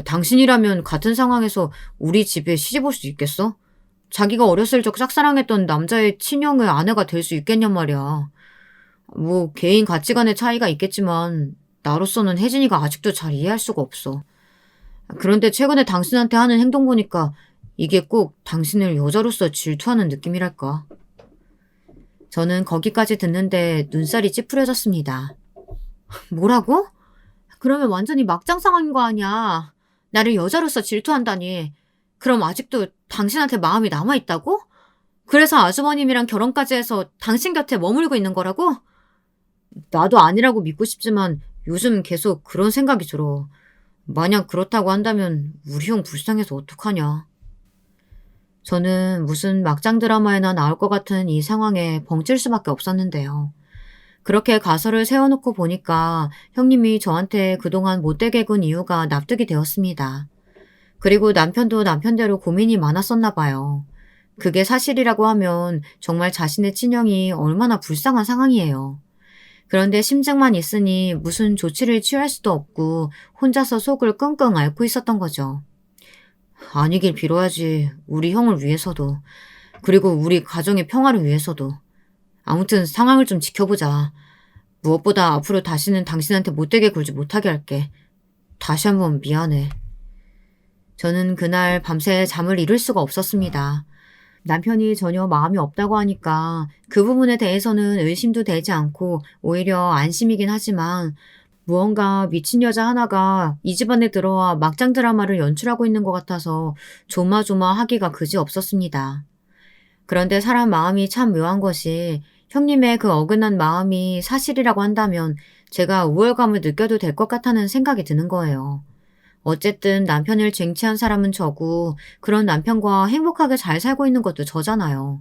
당신이라면 같은 상황에서 우리 집에 시집 올 수 있겠어? 자기가 어렸을 적 짝사랑했던 남자의 친형의 아내가 될 수 있겠냔 말이야. 뭐 개인 가치관의 차이가 있겠지만 나로서는 혜진이가 아직도 잘 이해할 수가 없어. 그런데 최근에 당신한테 하는 행동 보니까 이게 꼭 당신을 여자로서 질투하는 느낌이랄까. 저는 거기까지 듣는데 눈살이 찌푸려졌습니다. 뭐라고? 그러면 완전히 막장 상황인 거 아니야. 나를 여자로서 질투한다니. 그럼 아직도 당신한테 마음이 남아있다고? 그래서 아주버님이랑 결혼까지 해서 당신 곁에 머물고 있는 거라고? 나도 아니라고 믿고 싶지만 요즘 계속 그런 생각이 들어. 만약 그렇다고 한다면 우리 형 불쌍해서 어떡하냐. 저는 무슨 막장 드라마에나 나올 것 같은 이 상황에 벙찔 수밖에 없었는데요. 그렇게 가설을 세워놓고 보니까 형님이 저한테 그동안 못되게 군 이유가 납득이 되었습니다. 그리고 남편도 남편대로 고민이 많았었나 봐요. 그게 사실이라고 하면 정말 자신의 친형이 얼마나 불쌍한 상황이에요. 그런데 심증만 있으니 무슨 조치를 취할 수도 없고 혼자서 속을 끙끙 앓고 있었던 거죠. 아니길 빌어야지. 우리 형을 위해서도. 그리고 우리 가정의 평화를 위해서도. 아무튼 상황을 좀 지켜보자. 무엇보다 앞으로 다시는 당신한테 못되게 굴지 못하게 할게. 다시 한번 미안해. 저는 그날 밤새 잠을 이룰 수가 없었습니다. 남편이 전혀 마음이 없다고 하니까 그 부분에 대해서는 의심도 되지 않고 오히려 안심이긴 하지만 무언가 미친 여자 하나가 이 집안에 들어와 막장 드라마를 연출하고 있는 것 같아서 조마조마하기가 그지없었습니다. 그런데 사람 마음이 참 묘한 것이 형님의 그 어긋난 마음이 사실이라고 한다면 제가 우월감을 느껴도 될 것 같다는 생각이 드는 거예요. 어쨌든 남편을 쟁취한 사람은 저고 그런 남편과 행복하게 잘 살고 있는 것도 저잖아요.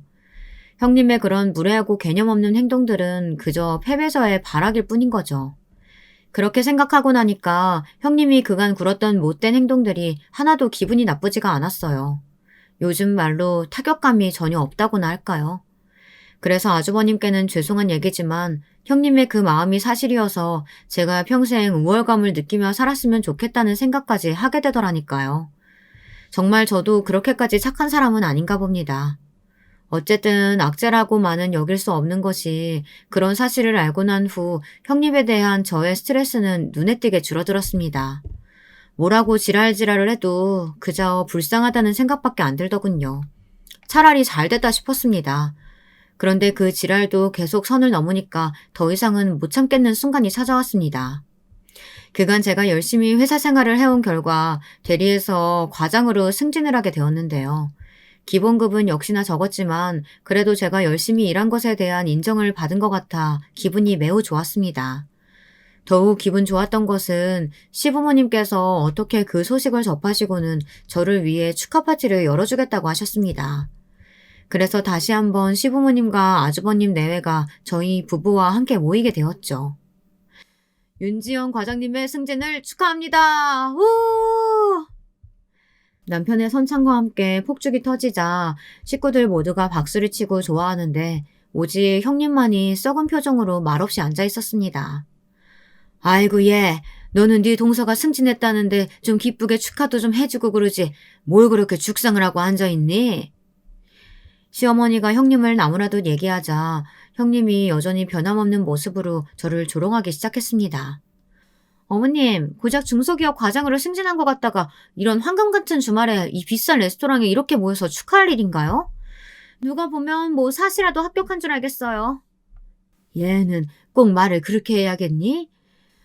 형님의 그런 무례하고 개념 없는 행동들은 그저 패배자의 발악일 뿐인 거죠. 그렇게 생각하고 나니까 형님이 그간 굴었던 못된 행동들이 하나도 기분이 나쁘지가 않았어요. 요즘 말로 타격감이 전혀 없다고나 할까요? 그래서 아주버님께는 죄송한 얘기지만 형님의 그 마음이 사실이어서 제가 평생 우월감을 느끼며 살았으면 좋겠다는 생각까지 하게 되더라니까요. 정말 저도 그렇게까지 착한 사람은 아닌가 봅니다. 어쨌든 악재라고만은 여길 수 없는 것이 그런 사실을 알고 난 후 형님에 대한 저의 스트레스는 눈에 띄게 줄어들었습니다. 뭐라고 지랄지랄을 해도 그저 불쌍하다는 생각밖에 안 들더군요. 차라리 잘 됐다 싶었습니다. 그런데 그 지랄도 계속 선을 넘으니까 더 이상은 못 참겠는 순간이 찾아왔습니다. 그간 제가 열심히 회사 생활을 해온 결과 대리에서 과장으로 승진을 하게 되었는데요. 기본급은 역시나 적었지만 그래도 제가 열심히 일한 것에 대한 인정을 받은 것 같아 기분이 매우 좋았습니다. 더욱 기분 좋았던 것은 시부모님께서 어떻게 그 소식을 접하시고는 저를 위해 축하 파티를 열어주겠다고 하셨습니다. 그래서 다시 한번 시부모님과 아주버님 내외가 저희 부부와 함께 모이게 되었죠. 윤지영 과장님의 승진을 축하합니다. 우! 남편의 선창과 함께 폭죽이 터지자 식구들 모두가 박수를 치고 좋아하는데 오직 형님만이 썩은 표정으로 말없이 앉아 있었습니다. 아이고 얘, 너는 네 동서가 승진했다는데 좀 기쁘게 축하도 좀 해주고 그러지 뭘 그렇게 죽상을 하고 앉아있니? 시어머니가 형님을 나무라듯 얘기하자 형님이 여전히 변함없는 모습으로 저를 조롱하기 시작했습니다. 어머님, 고작 중소기업 과장으로 승진한 것 같다가 이런 황금 같은 주말에 이 비싼 레스토랑에 이렇게 모여서 축하할 일인가요? 누가 보면 뭐 사시라도 합격한 줄 알겠어요. 얘는 꼭 말을 그렇게 해야겠니?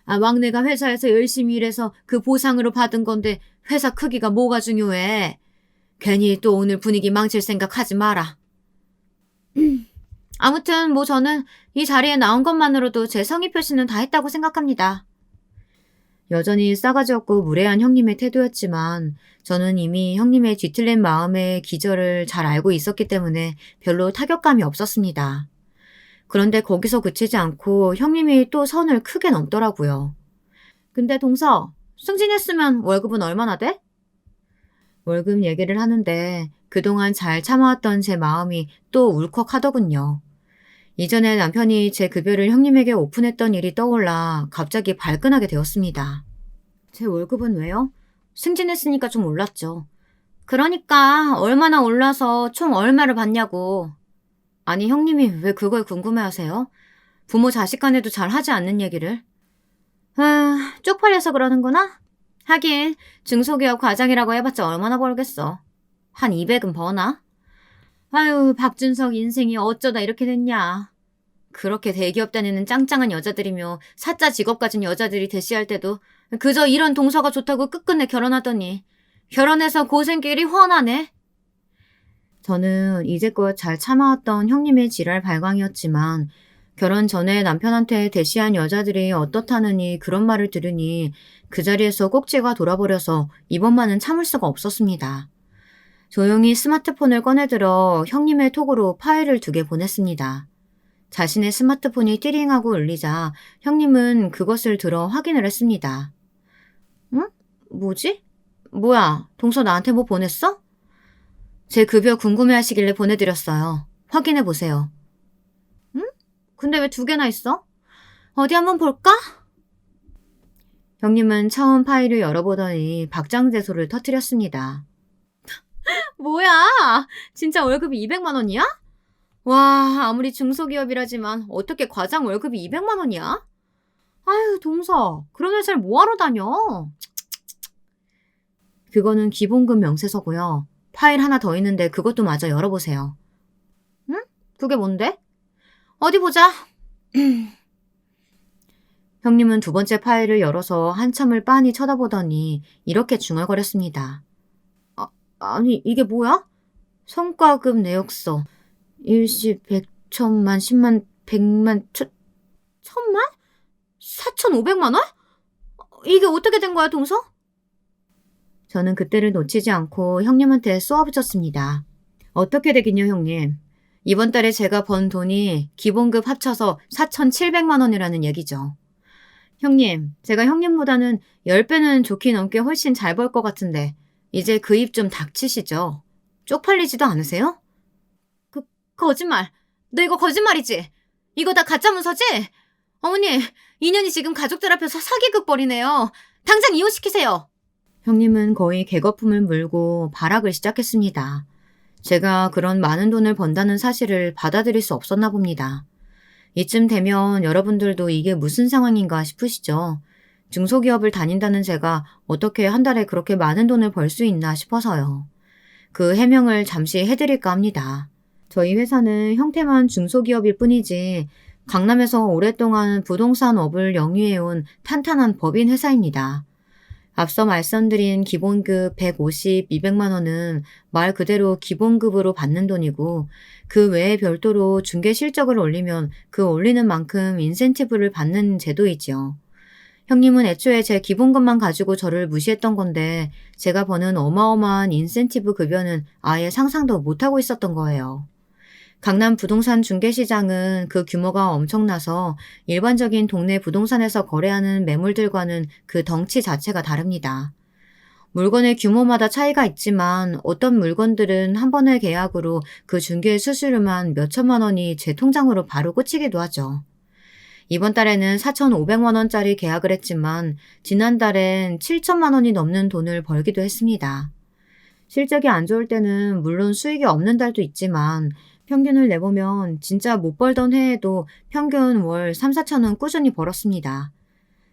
아, 막내가 회사에서 열심히 일해서 그 보상으로 받은 건데 회사 크기가 뭐가 중요해. 괜히 또 오늘 분위기 망칠 생각 하지 마라. 아무튼 뭐 저는 이 자리에 나온 것만으로도 제 성의 표시는 다 했다고 생각합니다. 여전히 싸가지 없고 무례한 형님의 태도였지만 저는 이미 형님의 뒤틀린 마음의 기저를 잘 알고 있었기 때문에 별로 타격감이 없었습니다. 그런데 거기서 그치지 않고 형님이 또 선을 크게 넘더라고요. 근데 동서, 승진했으면 월급은 얼마나 돼? 월급 얘기를 하는데 그동안 잘 참아왔던 제 마음이 또 울컥하더군요. 이전에 남편이 제 급여를 형님에게 오픈했던 일이 떠올라 갑자기 발끈하게 되었습니다. 제 월급은 왜요? 승진했으니까 좀 올랐죠. 그러니까 얼마나 올라서 총 얼마를 받냐고. 아니 형님이 왜 그걸 궁금해하세요? 부모 자식 간에도 잘 하지 않는 얘기를. 아, 쪽팔려서 그러는구나? 하긴 중소기업 과장이라고 해봤자 얼마나 벌겠어. 한 200은 버나? 아유, 박준석 인생이 어쩌다 이렇게 됐냐. 그렇게 대기업 다니는 짱짱한 여자들이며 사짜 직업 가진 여자들이 대시할 때도 그저 이런 동서가 좋다고 끝끝내 결혼하더니 결혼해서 고생길이 훤하네. 저는 이제껏 잘 참아왔던 형님의 지랄 발광이었지만 결혼 전에 남편한테 대시한 여자들이 어떻다느니 그런 말을 들으니 그 자리에서 꼭지가 돌아버려서 이번만은 참을 수가 없었습니다. 조용히 스마트폰을 꺼내들어 형님의 톡으로 파일을 2개 보냈습니다. 자신의 스마트폰이 띠링하고 울리자 형님은 그것을 들어 확인을 했습니다. 응? 뭐지? 뭐야, 동서 나한테 뭐 보냈어? 제 급여 궁금해하시길래 보내드렸어요. 확인해보세요. 응? 근데 왜 2개나 있어? 어디 한번 볼까? 형님은 처음 파일을 열어보더니 박장대소를 터뜨렸습니다. 뭐야? 진짜 월급이 200만 원이야? 와, 아무리 중소기업이라지만 어떻게 과장 월급이 200만 원이야? 아유, 동서, 그런 회사를 뭐하러 다녀? 그거는 기본급 명세서고요. 파일 하나 더 있는데 그것도 마저 열어보세요. 응? 그게 뭔데? 어디 보자. 형님은 2번째 파일을 열어서 한참을 빤히 쳐다보더니 이렇게 중얼거렸습니다. 아니, 이게 뭐야? 성과급 내역서. 일시, 100, 1000만, 10만, 100만, 1000만? 4,500만 원? 이게 어떻게 된 거야, 동서? 저는 그때를 놓치지 않고 형님한테 쏘아붙였습니다. 어떻게 되긴요, 형님. 이번 달에 제가 번 돈이 기본급 합쳐서 4,700만 원이라는 얘기죠. 형님, 제가 형님보다는 10배는 좋게 넘게 훨씬 잘 벌 것 같은데 이제 그 입 좀 닥치시죠. 쪽팔리지도 않으세요? 거짓말. 너 이거 거짓말이지? 이거 다 가짜 문서지? 어머니, 인연이 지금 가족들 앞에서 사기극 벌이네요. 당장 이혼시키세요. 형님은 거의 개거품을 물고 발악을 시작했습니다. 제가 그런 많은 돈을 번다는 사실을 받아들일 수 없었나 봅니다. 이쯤 되면 여러분들도 이게 무슨 상황인가 싶으시죠? 중소기업을 다닌다는 제가 어떻게 한 달에 그렇게 많은 돈을 벌 수 있나 싶어서요. 그 해명을 잠시 해드릴까 합니다. 저희 회사는 형태만 중소기업일 뿐이지 강남에서 오랫동안 부동산업을 영위해온 탄탄한 법인 회사입니다. 앞서 말씀드린 기본급 150, 200만 원은 말 그대로 기본급으로 받는 돈이고 그 외에 별도로 중개 실적을 올리면 그 올리는 만큼 인센티브를 받는 제도이지요. 형님은 애초에 제 기본급만 가지고 저를 무시했던 건데 제가 버는 어마어마한 인센티브 급여는 아예 상상도 못하고 있었던 거예요. 강남 부동산 중개시장은 그 규모가 엄청나서 일반적인 동네 부동산에서 거래하는 매물들과는 그 덩치 자체가 다릅니다. 물건의 규모마다 차이가 있지만 어떤 물건들은 한 번의 계약으로 그 중개 수수료만 몇천만 원이 제 통장으로 바로 꽂히기도 하죠. 이번 달에는 4,500만 원짜리 계약을 했지만 지난달엔 7천만 원이 넘는 돈을 벌기도 했습니다. 실적이 안 좋을 때는 물론 수익이 없는 달도 있지만 평균을 내보면 진짜 못 벌던 해에도 평균 월 3, 4천 원 꾸준히 벌었습니다.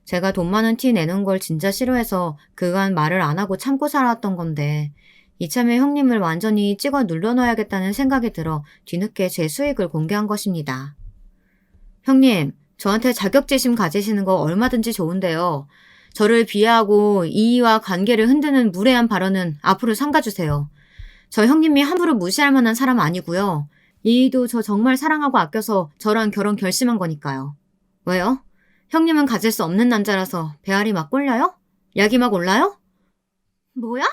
제가 돈 많은 티 내는 걸 진짜 싫어해서 그간 말을 안 하고 참고 살아왔던 건데 이참에 형님을 완전히 찍어 눌러놔야겠다는 생각이 들어 뒤늦게 제 수익을 공개한 것입니다. 형님, 저한테 자격지심 가지시는 거 얼마든지 좋은데요. 저를 비하하고 이의와 관계를 흔드는 무례한 발언은 앞으로 삼가주세요. 저 형님이 함부로 무시할 만한 사람 아니고요. 이의도 저 정말 사랑하고 아껴서 저랑 결혼 결심한 거니까요. 왜요? 형님은 가질 수 없는 남자라서 배알이 막 꼴려요? 약이 막 올라요? 뭐야?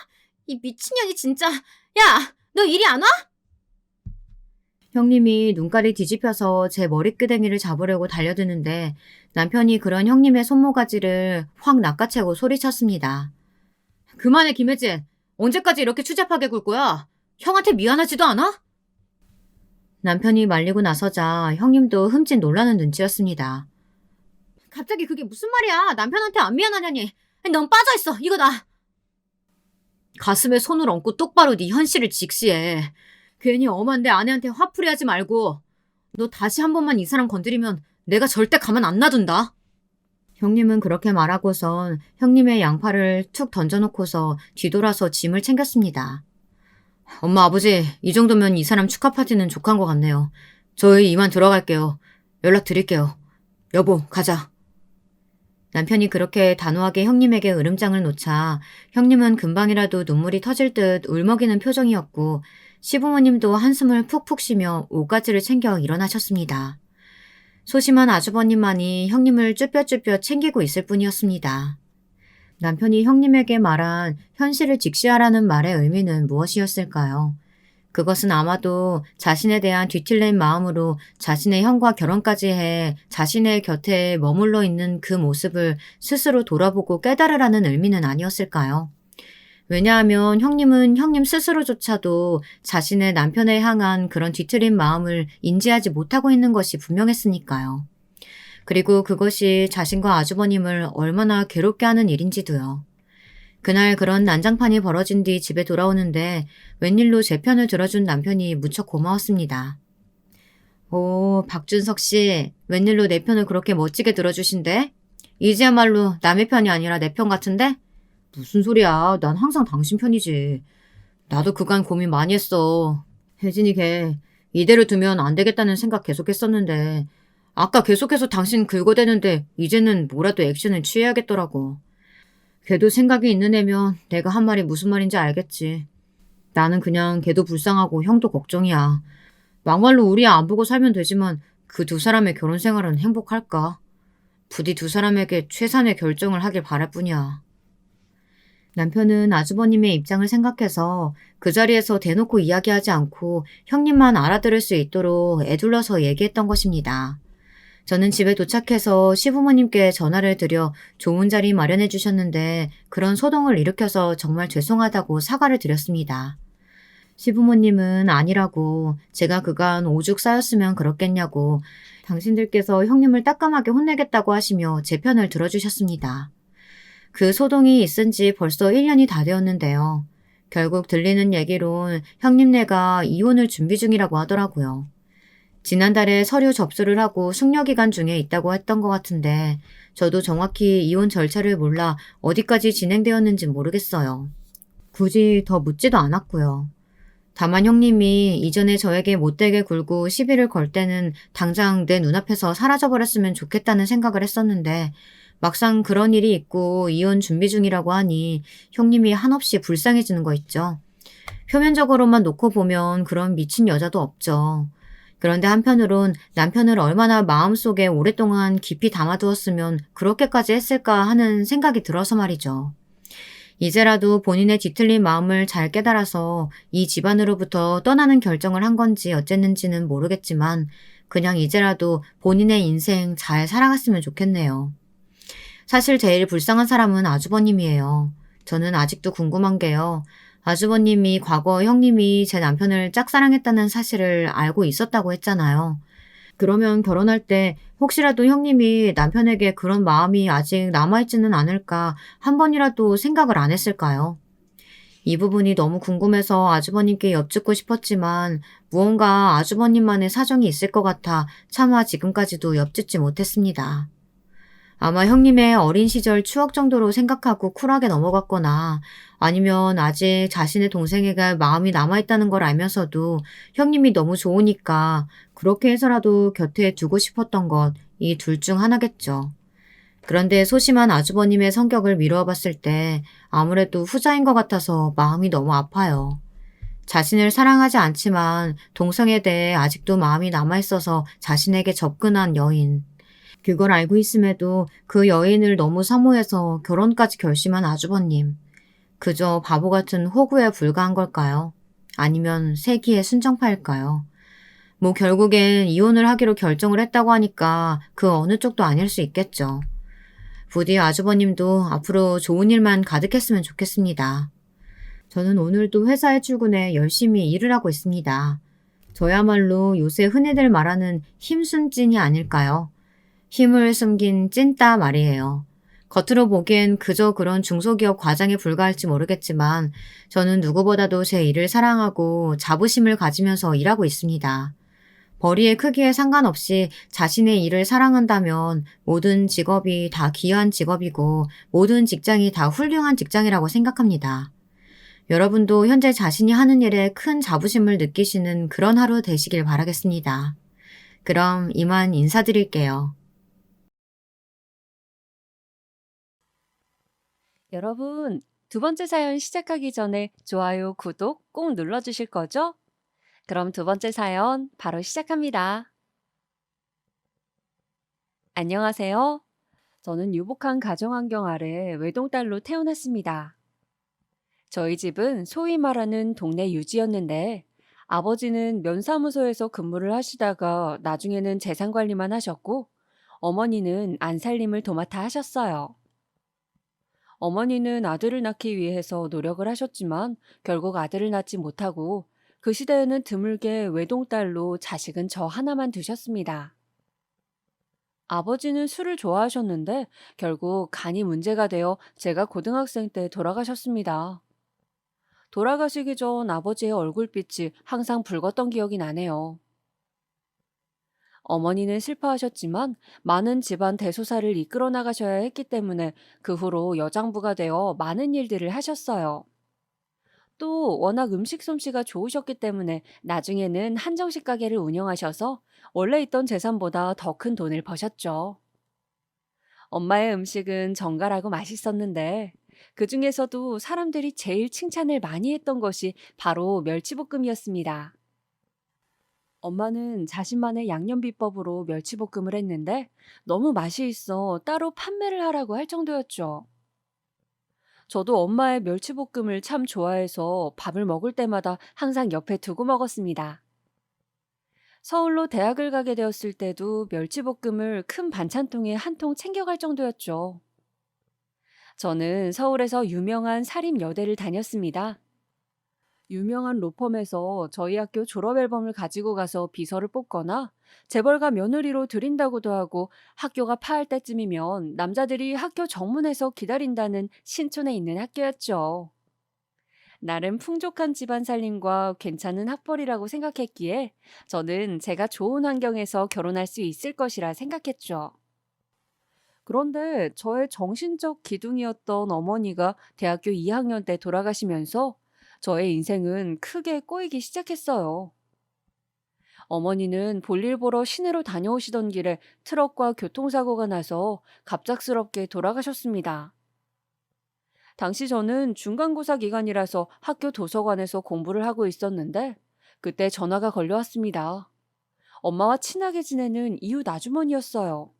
이 미친년이 진짜. 야! 너 이리 안 와? 형님이 눈깔이 뒤집혀서 제 머리끄댕이를 잡으려고 달려드는데 남편이 그런 형님의 손모가지를 확 낚아채고 소리쳤습니다. 그만해, 김혜진. 언제까지 이렇게 추잡하게 굴 거야? 형한테 미안하지도 않아? 남편이 말리고 나서자 형님도 흠칫 놀라는 눈치였습니다. 갑자기 그게 무슨 말이야? 남편한테 안 미안하냐니. 넌 빠져있어. 이거다. 가슴에 손을 얹고 똑바로 네 현실을 직시해. 괜히 엄한 내 아내한테 화풀이하지 말고. 너 다시 한 번만 이 사람 건드리면 내가 절대 가만 안 놔둔다. 형님은 그렇게 말하고선 형님의 양팔을 툭 던져놓고서 뒤돌아서 짐을 챙겼습니다. 엄마, 아버지, 이 정도면 이 사람 축하 파티는 족한 것 같네요. 저희 이만 들어갈게요. 연락드릴게요. 여보, 가자. 남편이 그렇게 단호하게 형님에게 으름장을 놓자 형님은 금방이라도 눈물이 터질 듯 울먹이는 표정이었고 시부모님도 한숨을 푹푹 쉬며 옷가지를 챙겨 일어나셨습니다. 소심한 아주버님만이 형님을 쭈뼛쭈뼛 챙기고 있을 뿐이었습니다. 남편이 형님에게 말한 현실을 직시하라는 말의 의미는 무엇이었을까요? 그것은 아마도 자신에 대한 뒤틀린 마음으로 자신의 형과 결혼까지 해 자신의 곁에 머물러 있는 그 모습을 스스로 돌아보고 깨달으라는 의미는 아니었을까요? 왜냐하면 형님은 형님 스스로조차도 자신의 남편에 향한 그런 뒤틀린 마음을 인지하지 못하고 있는 것이 분명했으니까요. 그리고 그것이 자신과 아주버님을 얼마나 괴롭게 하는 일인지도요. 그날 그런 난장판이 벌어진 뒤 집에 돌아오는데 웬일로 제 편을 들어준 남편이 무척 고마웠습니다. 오, 박준석 씨, 웬일로 내 편을 그렇게 멋지게 들어주신대? 이제야말로 남의 편이 아니라 내 편 같은데? 무슨 소리야, 난 항상 당신 편이지. 나도 그간 고민 많이 했어. 혜진이 걔 이대로 두면 안 되겠다는 생각 계속했었는데 아까 계속해서 당신 긁어대는데 이제는 뭐라도 액션을 취해야겠더라고. 걔도 생각이 있는 애면 내가 한 말이 무슨 말인지 알겠지. 나는 그냥 걔도 불쌍하고 형도 걱정이야. 막말로 우리 안 보고 살면 되지만 그 두 사람의 결혼 생활은 행복할까? 부디 두 사람에게 최선의 결정을 하길 바랄 뿐이야. 남편은 아주버님의 입장을 생각해서 그 자리에서 대놓고 이야기하지 않고 형님만 알아들을 수 있도록 애둘러서 얘기했던 것입니다. 저는 집에 도착해서 시부모님께 전화를 드려 좋은 자리 마련해 주셨는데 그런 소동을 일으켜서 정말 죄송하다고 사과를 드렸습니다. 시부모님은 아니라고 제가 그간 오죽 쌓였으면 그렇겠냐고 당신들께서 형님을 따끔하게 혼내겠다고 하시며 제 편을 들어주셨습니다. 그 소동이 있은 지 벌써 1년이 다 되었는데요. 결국 들리는 얘기론 형님네가 이혼을 준비 중이라고 하더라고요. 지난달에 서류 접수를 하고 숙려기간 중에 있다고 했던 것 같은데 저도 정확히 이혼 절차를 몰라 어디까지 진행되었는지 모르겠어요. 굳이 더 묻지도 않았고요. 다만 형님이 이전에 저에게 못되게 굴고 시비를 걸 때는 당장 내 눈앞에서 사라져버렸으면 좋겠다는 생각을 했었는데 막상 그런 일이 있고 이혼 준비 중이라고 하니 형님이 한없이 불쌍해지는 거 있죠. 표면적으로만 놓고 보면 그런 미친 여자도 없죠. 그런데 한편으론 남편을 얼마나 마음속에 오랫동안 깊이 담아두었으면 그렇게까지 했을까 하는 생각이 들어서 말이죠. 이제라도 본인의 뒤틀린 마음을 잘 깨달아서 이 집안으로부터 떠나는 결정을 한 건지 어쨌는지는 모르겠지만 그냥 이제라도 본인의 인생 잘 살아갔으면 좋겠네요. 사실 제일 불쌍한 사람은 아주버님이에요. 저는 아직도 궁금한 게요. 아주버님이 과거 형님이 제 남편을 짝사랑했다는 사실을 알고 있었다고 했잖아요. 그러면 결혼할 때 혹시라도 형님이 남편에게 그런 마음이 아직 남아있지는 않을까 한 번이라도 생각을 안 했을까요? 이 부분이 너무 궁금해서 아주버님께 여쭙고 싶었지만 무언가 아주버님만의 사정이 있을 것 같아 차마 지금까지도 엿듣지 못했습니다. 아마 형님의 어린 시절 추억 정도로 생각하고 쿨하게 넘어갔거나 아니면 아직 자신의 동생에게 마음이 남아있다는 걸 알면서도 형님이 너무 좋으니까 그렇게 해서라도 곁에 두고 싶었던 것, 이 둘 중 하나겠죠. 그런데 소심한 아주버님의 성격을 미루어 봤을 때 아무래도 후자인 것 같아서 마음이 너무 아파요. 자신을 사랑하지 않지만 동생에 대해 아직도 마음이 남아있어서 자신에게 접근한 여인. 그걸 알고 있음에도 그 여인을 너무 사모해서 결혼까지 결심한 아주버님. 그저 바보 같은 호구에 불과한 걸까요? 아니면 세기의 순정파일까요? 뭐 결국엔 이혼을 하기로 결정을 했다고 하니까 그 어느 쪽도 아닐 수 있겠죠. 부디 아주버님도 앞으로 좋은 일만 가득했으면 좋겠습니다. 저는 오늘도 회사에 출근해 열심히 일을 하고 있습니다. 저야말로 요새 흔히들 말하는 힘순 찐이 아닐까요? 힘을 숨긴 찐따 말이에요. 겉으로 보기엔 그저 그런 중소기업 과장에 불과할지 모르겠지만 저는 누구보다도 제 일을 사랑하고 자부심을 가지면서 일하고 있습니다. 벌이의 크기에 상관없이 자신의 일을 사랑한다면 모든 직업이 다 귀한 직업이고 모든 직장이 다 훌륭한 직장이라고 생각합니다. 여러분도 현재 자신이 하는 일에 큰 자부심을 느끼시는 그런 하루 되시길 바라겠습니다. 그럼 이만 인사드릴게요. 여러분, 두 번째 사연 시작하기 전에 좋아요, 구독 꼭 눌러주실 거죠? 그럼 두 번째 사연 바로 시작합니다. 안녕하세요. 저는 유복한 가정환경 아래 외동딸로 태어났습니다. 저희 집은 소위 말하는 동네 유지였는데 아버지는 면사무소에서 근무를 하시다가 나중에는 재산 관리만 하셨고 어머니는 안살림을 도맡아 하셨어요. 어머니는 아들을 낳기 위해서 노력을 하셨지만 결국 아들을 낳지 못하고 그 시대에는 드물게 외동딸로 자식은 저 하나만 두셨습니다. 아버지는 술을 좋아하셨는데 결국 간이 문제가 되어 제가 고등학생 때 돌아가셨습니다. 돌아가시기 전 아버지의 얼굴빛이 항상 붉었던 기억이 나네요. 어머니는 슬퍼하셨지만 많은 집안 대소사를 이끌어 나가셔야 했기 때문에 그 후로 여장부가 되어 많은 일들을 하셨어요. 또 워낙 음식 솜씨가 좋으셨기 때문에 나중에는 한정식 가게를 운영하셔서 원래 있던 재산보다 더 큰 돈을 버셨죠. 엄마의 음식은 정갈하고 맛있었는데 그 중에서도 사람들이 제일 칭찬을 많이 했던 것이 바로 멸치볶음이었습니다. 엄마는 자신만의 양념 비법으로 멸치볶음을 했는데 너무 맛이 있어 따로 판매를 하라고 할 정도였죠. 저도 엄마의 멸치볶음을 참 좋아해서 밥을 먹을 때마다 항상 옆에 두고 먹었습니다. 서울로 대학을 가게 되었을 때도 멸치볶음을 큰 반찬통에 한 통 챙겨갈 정도였죠. 저는 서울에서 유명한 사립여대를 다녔습니다. 유명한 로펌에서 저희 학교 졸업 앨범을 가지고 가서 비서를 뽑거나 재벌가 며느리로 들인다고도 하고 학교가 파할 때쯤이면 남자들이 학교 정문에서 기다린다는 신촌에 있는 학교였죠. 나름 풍족한 집안 살림과 괜찮은 학벌이라고 생각했기에 저는 제가 좋은 환경에서 결혼할 수 있을 것이라 생각했죠. 그런데 저의 정신적 기둥이었던 어머니가 대학교 2학년 때 돌아가시면서 저의 인생은 크게 꼬이기 시작했어요. 어머니는 볼일 보러 시내로 다녀오시던 길에 트럭과 교통사고가 나서 갑작스럽게 돌아가셨습니다. 당시 저는 중간고사 기간이라서 학교 도서관에서 공부를 하고 있었는데 그때 전화가 걸려왔습니다. 엄마와 친하게 지내는 이웃 아주머니였어요.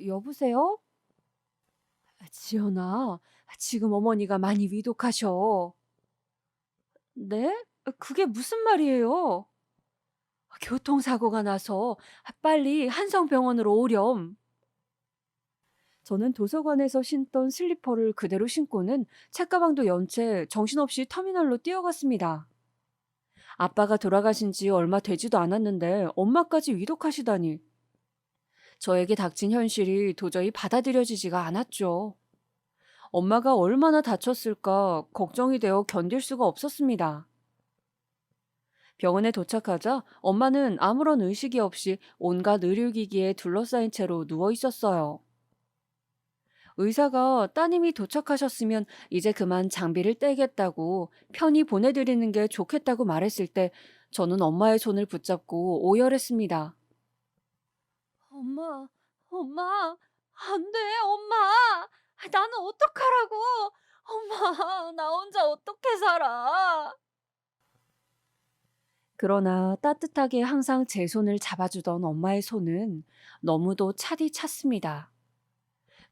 여보세요? 지연아, 지금 어머니가 많이 위독하셔. 네? 그게 무슨 말이에요? 교통사고가 나서 빨리 한성병원으로 오렴. 저는 도서관에서 신던 슬리퍼를 그대로 신고는 책가방도 연 채 정신없이 터미널로 뛰어갔습니다. 아빠가 돌아가신 지 얼마 되지도 않았는데 엄마까지 위독하시다니. 저에게 닥친 현실이 도저히 받아들여지지가 않았죠. 엄마가 얼마나 다쳤을까 걱정이 되어 견딜 수가 없었습니다. 병원에 도착하자 엄마는 아무런 의식이 없이 온갖 의료기기에 둘러싸인 채로 누워 있었어요. 의사가 따님이 도착하셨으면 이제 그만 장비를 떼겠다고 편히 보내드리는 게 좋겠다고 말했을 때 저는 엄마의 손을 붙잡고 오열했습니다. 엄마, 엄마, 안 돼, 엄마. 나는 어떡하라고? 엄마, 나 혼자 어떻게 살아? 그러나 따뜻하게 항상 제 손을 잡아주던 엄마의 손은 너무도 차디 찼습니다.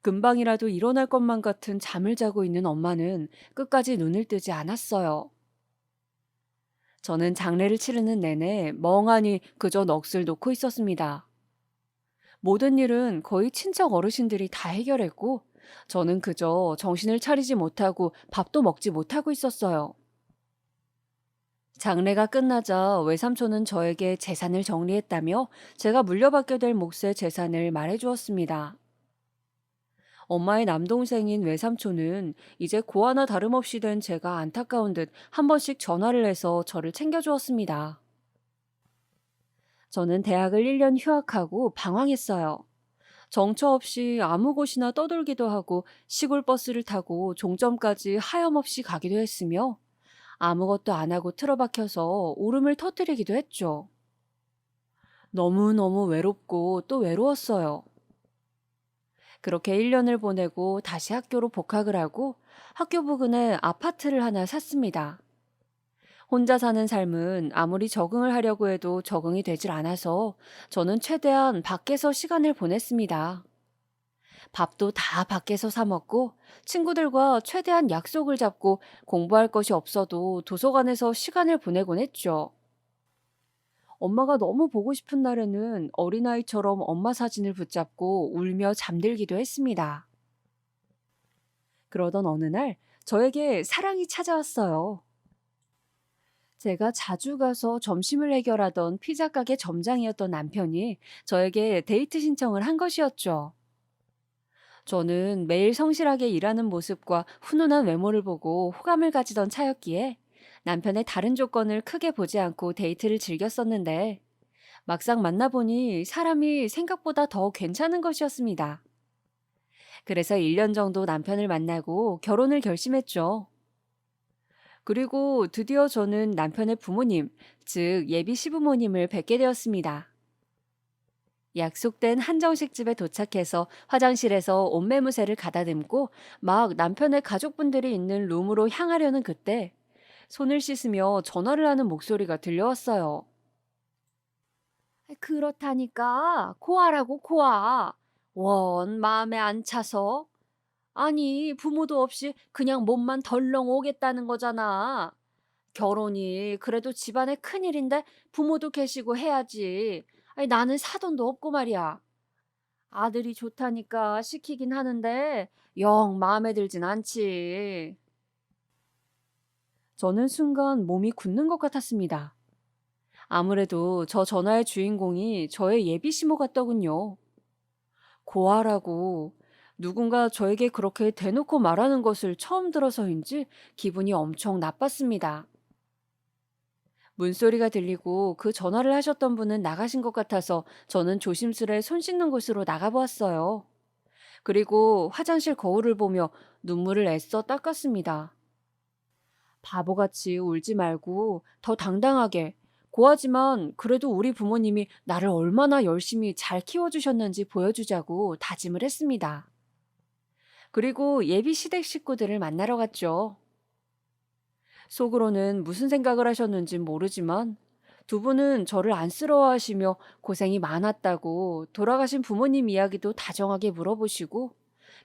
금방이라도 일어날 것만 같은 잠을 자고 있는 엄마는 끝까지 눈을 뜨지 않았어요. 저는 장례를 치르는 내내 멍하니 그저 넋을 놓고 있었습니다. 모든 일은 거의 친척 어르신들이 다 해결했고, 저는 그저 정신을 차리지 못하고 밥도 먹지 못하고 있었어요. 장례가 끝나자 외삼촌은 저에게 재산을 정리했다며 제가 물려받게 될 몫의 재산을 말해주었습니다. 엄마의 남동생인 외삼촌은 이제 고아나 다름없이 된 제가 안타까운 듯 한 번씩 전화를 해서 저를 챙겨주었습니다. 저는 대학을 1년 휴학하고 방황했어요. 정처 없이 아무 곳이나 떠돌기도 하고 시골 버스를 타고 종점까지 하염없이 가기도 했으며 아무것도 안 하고 틀어박혀서 울음을 터뜨리기도 했죠. 너무너무 외롭고 또 외로웠어요. 그렇게 1년을 보내고 다시 학교로 복학을 하고 학교 부근에 아파트를 하나 샀습니다. 혼자 사는 삶은 아무리 적응을 하려고 해도 적응이 되질 않아서 저는 최대한 밖에서 시간을 보냈습니다. 밥도 다 밖에서 사 먹고 친구들과 최대한 약속을 잡고 공부할 것이 없어도 도서관에서 시간을 보내곤 했죠. 엄마가 너무 보고 싶은 날에는 어린아이처럼 엄마 사진을 붙잡고 울며 잠들기도 했습니다. 그러던 어느 날 저에게 사랑이 찾아왔어요. 제가 자주 가서 점심을 해결하던 피자 가게 점장이었던 남편이 저에게 데이트 신청을 한 것이었죠. 저는 매일 성실하게 일하는 모습과 훈훈한 외모를 보고 호감을 가지던 차였기에 남편의 다른 조건을 크게 보지 않고 데이트를 즐겼었는데 막상 만나보니 사람이 생각보다 더 괜찮은 것이었습니다. 그래서 1년 정도 남편을 만나고 결혼을 결심했죠. 그리고 드디어 저는 남편의 부모님, 즉 예비 시부모님을 뵙게 되었습니다. 약속된 한정식 집에 도착해서 화장실에서 옷매무새를 가다듬고 막 남편의 가족분들이 있는 룸으로 향하려는 그때 손을 씻으며 전화를 하는 목소리가 들려왔어요. 그렇다니까 고아라고 고아. 원 마음에 안 차서. 아니 부모도 없이 그냥 몸만 덜렁 오겠다는 거잖아. 결혼이 그래도 집안의 큰일인데 부모도 계시고 해야지. 아니 나는 사돈도 없고 말이야. 아들이 좋다니까 시키긴 하는데 영 마음에 들진 않지. 저는 순간 몸이 굳는 것 같았습니다. 아무래도 저 전화의 주인공이 저의 예비 시모 같더군요. 고아라고 누군가 저에게 그렇게 대놓고 말하는 것을 처음 들어서인지 기분이 엄청 나빴습니다. 문소리가 들리고 그 전화를 하셨던 분은 나가신 것 같아서 저는 조심스레 손 씻는 곳으로 나가보았어요. 그리고 화장실 거울을 보며 눈물을 애써 닦았습니다. 바보같이 울지 말고 더 당당하게 고하지만 그래도 우리 부모님이 나를 얼마나 열심히 잘 키워주셨는지 보여주자고 다짐을 했습니다. 그리고 예비 시댁 식구들을 만나러 갔죠. 속으로는 무슨 생각을 하셨는진 모르지만 두 분은 저를 안쓰러워하시며 고생이 많았다고 돌아가신 부모님 이야기도 다정하게 물어보시고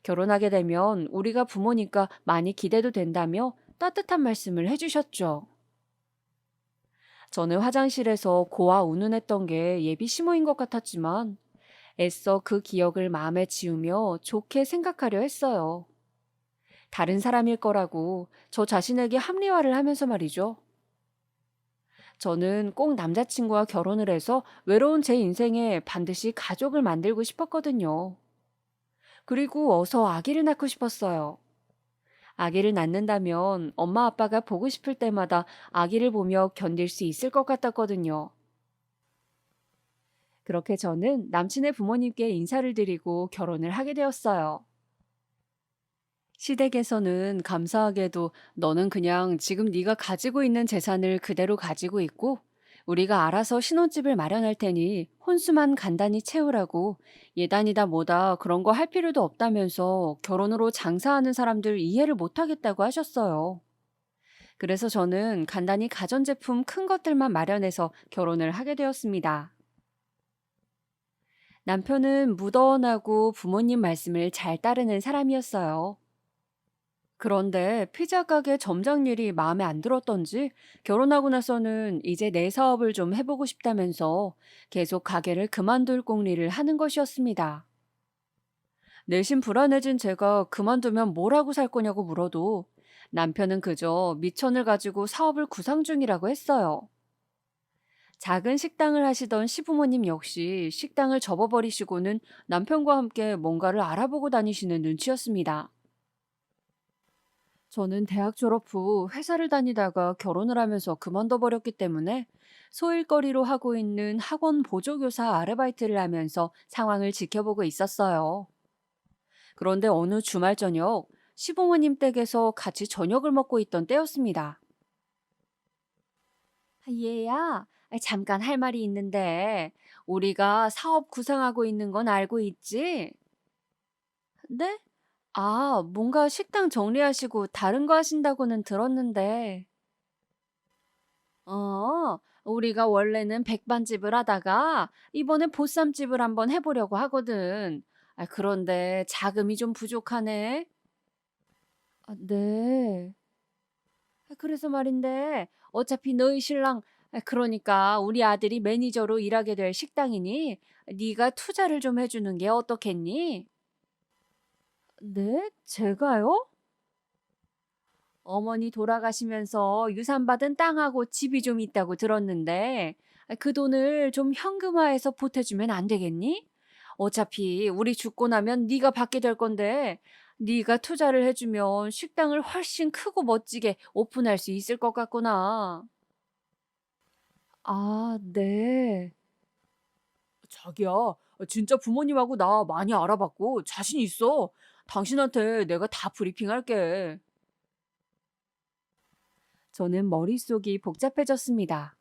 결혼하게 되면 우리가 부모니까 많이 기대도 된다며 따뜻한 말씀을 해주셨죠. 저는 화장실에서 고아 운운했던 게 예비 시모인 것 같았지만 애써 그 기억을 마음에 지우며 좋게 생각하려 했어요. 다른 사람일 거라고 저 자신에게 합리화를 하면서 말이죠. 저는 꼭 남자친구와 결혼을 해서 외로운 제 인생에 반드시 가족을 만들고 싶었거든요. 그리고 어서 아기를 낳고 싶었어요. 아기를 낳는다면 엄마 아빠가 보고 싶을 때마다 아기를 보며 견딜 수 있을 것 같았거든요. 그렇게 저는 남친의 부모님께 인사를 드리고 결혼을 하게 되었어요. 시댁에서는 감사하게도 너는 그냥 지금 네가 가지고 있는 재산을 그대로 가지고 있고 우리가 알아서 신혼집을 마련할 테니 혼수만 간단히 채우라고 예단이다 뭐다 그런 거 할 필요도 없다면서 결혼으로 장사하는 사람들 이해를 못 하겠다고 하셨어요. 그래서 저는 간단히 가전제품 큰 것들만 마련해서 결혼을 하게 되었습니다. 남편은 무던하고 부모님 말씀을 잘 따르는 사람이었어요. 그런데 피자 가게 점장 일이 마음에 안 들었던지 결혼하고 나서는 이제 내 사업을 좀 해보고 싶다면서 계속 가게를 그만둘 꽁리를 하는 것이었습니다. 내심 불안해진 제가 그만두면 뭘 하고 살 거냐고 물어도 남편은 그저 미천을 가지고 사업을 구상 중이라고 했어요. 작은 식당을 하시던 시부모님 역시 식당을 접어버리시고는 남편과 함께 뭔가를 알아보고 다니시는 눈치였습니다. 저는 대학 졸업 후 회사를 다니다가 결혼을 하면서 그만둬 버렸기 때문에 소일거리로 하고 있는 학원 보조교사 아르바이트를 하면서 상황을 지켜보고 있었어요. 그런데 어느 주말 저녁 시부모님 댁에서 같이 저녁을 먹고 있던 때였습니다. 얘야, 잠깐 할 말이 있는데 우리가 사업 구상하고 있는 건 알고 있지? 네? 아, 뭔가 식당 정리하시고 다른 거 하신다고는 들었는데. 우리가 원래는 백반집을 하다가 이번에 보쌈집을 한번 해보려고 하거든. 그런데 자금이 좀 부족하네. 네. 그래서 말인데 어차피 너희 신랑, 그러니까 우리 아들이 매니저로 일하게 될 식당이니 네가 투자를 좀 해주는 게 어떻겠니? 네? 제가요? 어머니 돌아가시면서 유산받은 땅하고 집이 좀 있다고 들었는데 그 돈을 좀 현금화해서 보태주면 안 되겠니? 어차피 우리 죽고 나면 네가 받게 될 건데 네가 투자를 해주면 식당을 훨씬 크고 멋지게 오픈할 수 있을 것 같구나. 아, 네. 자기야, 진짜 부모님하고 나 많이 알아봤고 자신 있어. 당신한테 내가 다 브리핑할게. 저는 머릿속이 복잡해졌습니다.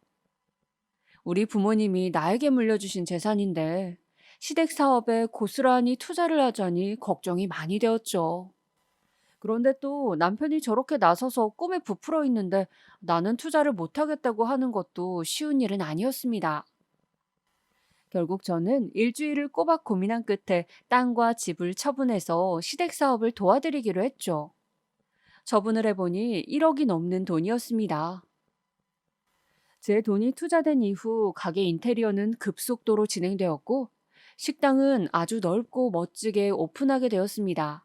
우리 부모님이 나에게 물려주신 재산인데 시댁 사업에 고스란히 투자를 하자니 걱정이 많이 되었죠. 그런데 또 남편이 저렇게 나서서 꿈에 부풀어 있는데 나는 투자를 못하겠다고 하는 것도 쉬운 일은 아니었습니다. 결국 저는 일주일을 꼬박 고민한 끝에 땅과 집을 처분해서 시댁 사업을 도와드리기로 했죠. 처분을 해보니 1억이 넘는 돈이었습니다. 제 돈이 투자된 이후 가게 인테리어는 급속도로 진행되었고 식당은 아주 넓고 멋지게 오픈하게 되었습니다.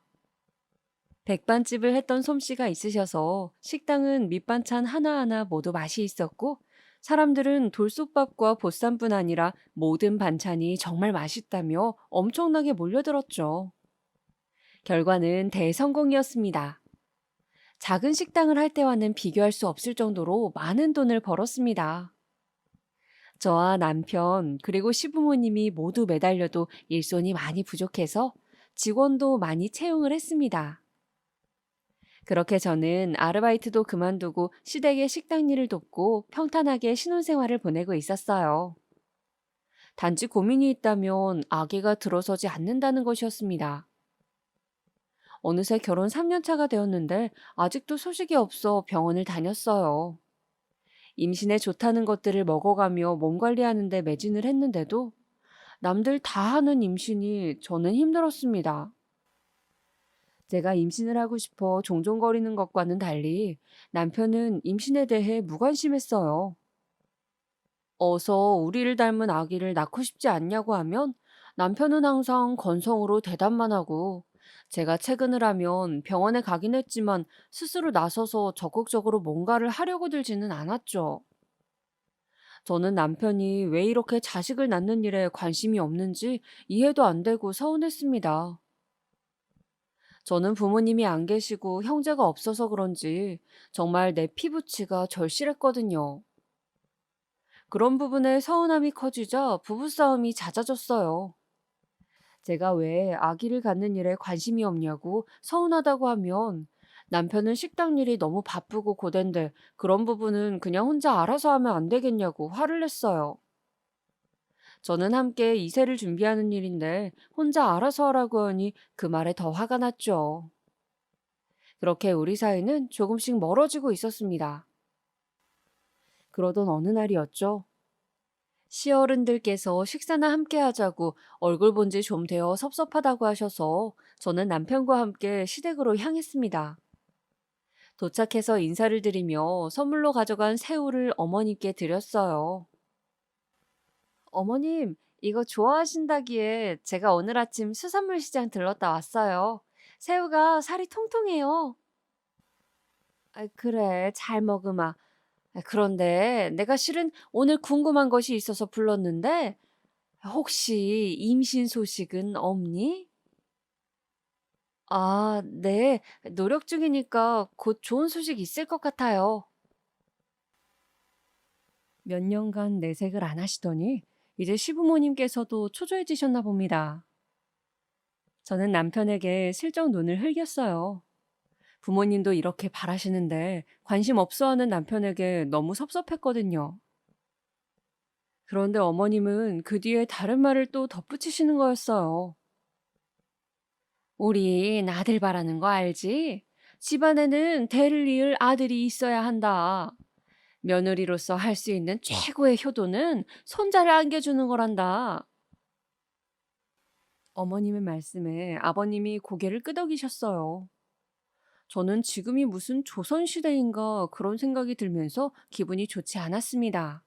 백반집을 했던 솜씨가 있으셔서 식당은 밑반찬 하나하나 모두 맛이 있었고 사람들은 돌솥밥과 보쌈뿐 아니라 모든 반찬이 정말 맛있다며 엄청나게 몰려들었죠. 결과는 대성공이었습니다. 작은 식당을 할 때와는 비교할 수 없을 정도로 많은 돈을 벌었습니다. 저와 남편, 그리고 시부모님이 모두 매달려도 일손이 많이 부족해서 직원도 많이 채용을 했습니다. 그렇게 저는 아르바이트도 그만두고 시댁의 식당 일을 돕고 평탄하게 신혼생활을 보내고 있었어요. 단지 고민이 있다면 아기가 들어서지 않는다는 것이었습니다. 어느새 결혼 3년 차가 되었는데 아직도 소식이 없어 병원을 다녔어요. 임신에 좋다는 것들을 먹어가며 몸 관리하는 데 매진을 했는데도 남들 다 하는 임신이 저는 힘들었습니다. 제가 임신을 하고 싶어 종종거리는 것과는 달리 남편은 임신에 대해 무관심했어요. 어서 우리를 닮은 아기를 낳고 싶지 않냐고 하면 남편은 항상 건성으로 대답만 하고 제가 퇴근을 하면 병원에 가긴 했지만 스스로 나서서 적극적으로 뭔가를 하려고 들지는 않았죠. 저는 남편이 왜 이렇게 자식을 낳는 일에 관심이 없는지 이해도 안 되고 서운했습니다. 저는 부모님이 안 계시고 형제가 없어서 그런지 정말 내 피부치가 절실했거든요. 그런 부분에 서운함이 커지자 부부싸움이 잦아졌어요. 제가 왜 아기를 갖는 일에 관심이 없냐고 서운하다고 하면 남편은 식당 일이 너무 바쁘고 고된데 그런 부분은 그냥 혼자 알아서 하면 안 되겠냐고 화를 냈어요. 저는 함께 이세를 준비하는 일인데 혼자 알아서 하라고 하니 그 말에 더 화가 났죠. 그렇게 우리 사이는 조금씩 멀어지고 있었습니다. 그러던 어느 날이었죠. 시어른들께서 식사나 함께 하자고 얼굴 본지 좀 되어 섭섭하다고 하셔서 저는 남편과 함께 시댁으로 향했습니다. 도착해서 인사를 드리며 선물로 가져간 새우를 어머님께 드렸어요. 어머님, 이거 좋아하신다기에 제가 오늘 아침 수산물 시장 들렀다 왔어요. 새우가 살이 통통해요. 아, 그래, 잘 먹으마. 그런데 내가 실은 오늘 궁금한 것이 있어서 불렀는데 혹시 임신 소식은 없니? 아, 네. 노력 중이니까 곧 좋은 소식 있을 것 같아요. 몇 년간 내색을 안 하시더니 이제 시부모님께서도 초조해지셨나 봅니다. 저는 남편에게 슬쩍 눈을 흘겼어요. 부모님도 이렇게 바라시는데 관심 없어 하는 남편에게 너무 섭섭했거든요. 그런데 어머님은 그 뒤에 다른 말을 또 덧붙이시는 거였어요. 우린 아들 바라는 거 알지? 집안에는 대를 이을 아들이 있어야 한다. 며느리로서 할 수 있는 최고의 효도는 손자를 안겨주는 거란다. 어머님의 말씀에 아버님이 고개를 끄덕이셨어요. 저는 지금이 무슨 조선시대인가 그런 생각이 들면서 기분이 좋지 않았습니다.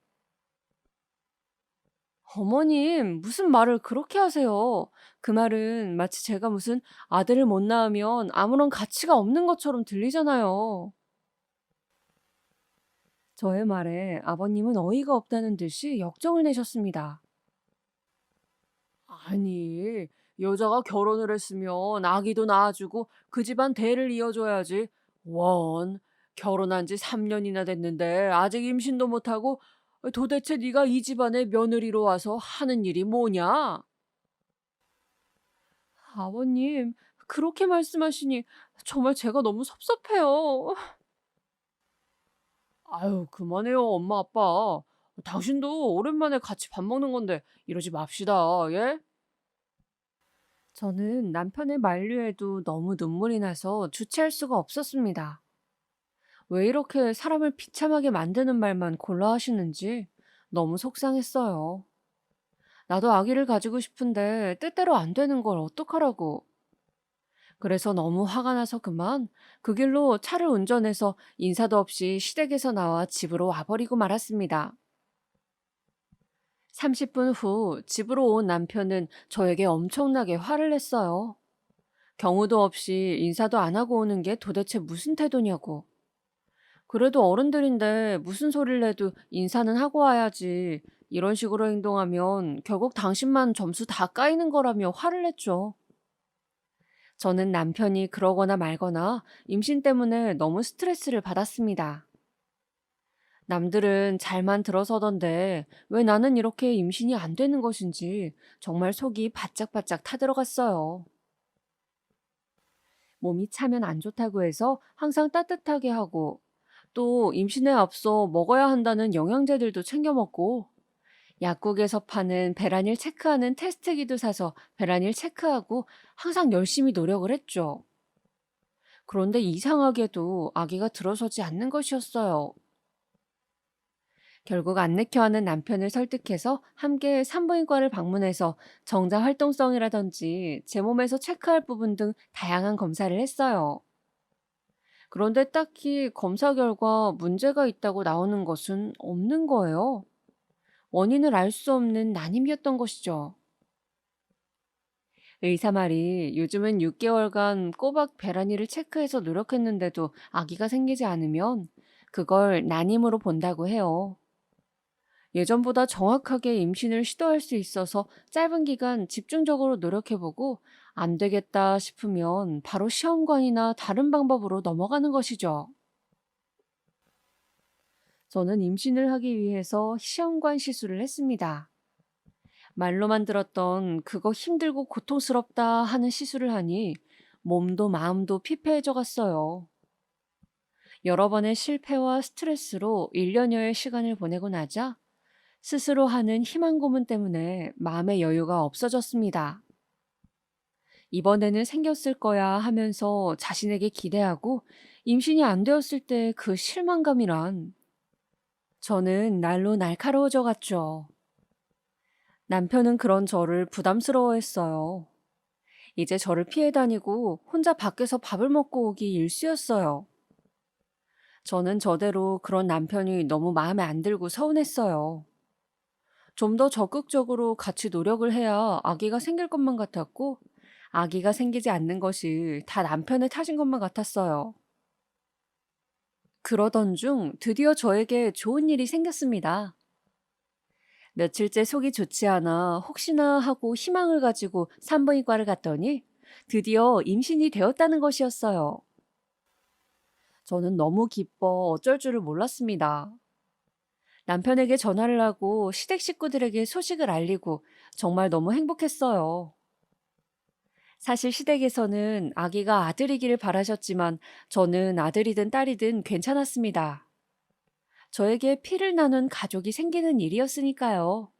어머님, 무슨 말을 그렇게 하세요? 그 말은 마치 제가 무슨 아들을 못 낳으면 아무런 가치가 없는 것처럼 들리잖아요. 저의 말에 아버님은 어이가 없다는 듯이 역정을 내셨습니다. 아니, 여자가 결혼을 했으면 아기도 낳아주고 그 집안 대를 이어줘야지. 원, 결혼한 지 3년이나 됐는데 아직 임신도 못하고 도대체 네가 이 집안의 며느리로 와서 하는 일이 뭐냐? 아버님, 그렇게 말씀하시니 정말 제가 너무 섭섭해요. 아유, 그만해요, 엄마, 아빠. 당신도 오랜만에 같이 밥 먹는 건데 이러지 맙시다, 예? 저는 남편의 만류에도 너무 눈물이 나서 주체할 수가 없었습니다. 왜 이렇게 사람을 비참하게 만드는 말만 골라 하시는지 너무 속상했어요. 나도 아기를 가지고 싶은데 뜻대로 안 되는 걸 어떡하라고. 그래서 너무 화가 나서 그만 그 길로 차를 운전해서 인사도 없이 시댁에서 나와 집으로 와버리고 말았습니다. 30분 후 집으로 온 남편은 저에게 엄청나게 화를 냈어요. 경우도 없이 인사도 안 하고 오는 게 도대체 무슨 태도냐고. 그래도 어른들인데 무슨 소리를 해도 인사는 하고 와야지. 이런 식으로 행동하면 결국 당신만 점수 다 까이는 거라며 화를 냈죠. 저는 남편이 그러거나 말거나 임신 때문에 너무 스트레스를 받았습니다. 남들은 잘만 들어서던데 왜 나는 이렇게 임신이 안 되는 것인지 정말 속이 바짝바짝 타들어갔어요. 몸이 차면 안 좋다고 해서 항상 따뜻하게 하고 또 임신에 앞서 먹어야 한다는 영양제들도 챙겨 먹고 약국에서 파는 배란일 체크하는 테스트기도 사서 배란일 체크하고 항상 열심히 노력을 했죠. 그런데 이상하게도 아기가 들어서지 않는 것이었어요. 결국 안 내켜 하는 남편을 설득해서 함께 산부인과를 방문해서 정자 활동성이라든지 제 몸에서 체크할 부분 등 다양한 검사를 했어요. 그런데 딱히 검사 결과 문제가 있다고 나오는 것은 없는 거예요. 원인을 알 수 없는 난임이었던 것이죠. 의사 말이 요즘은 6개월간 꼬박 배란이를 체크해서 노력했는데도 아기가 생기지 않으면 그걸 난임으로 본다고 해요. 예전보다 정확하게 임신을 시도할 수 있어서 짧은 기간 집중적으로 노력해보고 안 되겠다 싶으면 바로 시험관이나 다른 방법으로 넘어가는 것이죠. 저는 임신을 하기 위해서 시험관 시술을 했습니다. 말로만 들었던 그거 힘들고 고통스럽다 하는 시술을 하니 몸도 마음도 피폐해져 갔어요. 여러 번의 실패와 스트레스로 1년여의 시간을 보내고 나자 스스로 하는 희망 고문 때문에 마음의 여유가 없어졌습니다. 이번에는 생겼을 거야 하면서 자신에게 기대하고 임신이 안 되었을 때 그 실망감이란 저는 날로 날카로워져 갔죠. 남편은 그런 저를 부담스러워했어요. 이제 저를 피해 다니고 혼자 밖에서 밥을 먹고 오기 일쑤였어요. 저는 저대로 그런 남편이 너무 마음에 안 들고 서운했어요. 좀 더 적극적으로 같이 노력을 해야 아기가 생길 것만 같았고, 아기가 생기지 않는 것이 다 남편의 탓인 것만 같았어요. 그러던 중 드디어 저에게 좋은 일이 생겼습니다. 며칠째 속이 좋지 않아 혹시나 하고 희망을 가지고 산부인과를 갔더니 드디어 임신이 되었다는 것이었어요. 저는 너무 기뻐 어쩔 줄을 몰랐습니다. 남편에게 전화를 하고 시댁 식구들에게 소식을 알리고 정말 너무 행복했어요. 사실 시댁에서는 아기가 아들이기를 바라셨지만 저는 아들이든 딸이든 괜찮았습니다. 저에게 피를 나눈 가족이 생기는 일이었으니까요.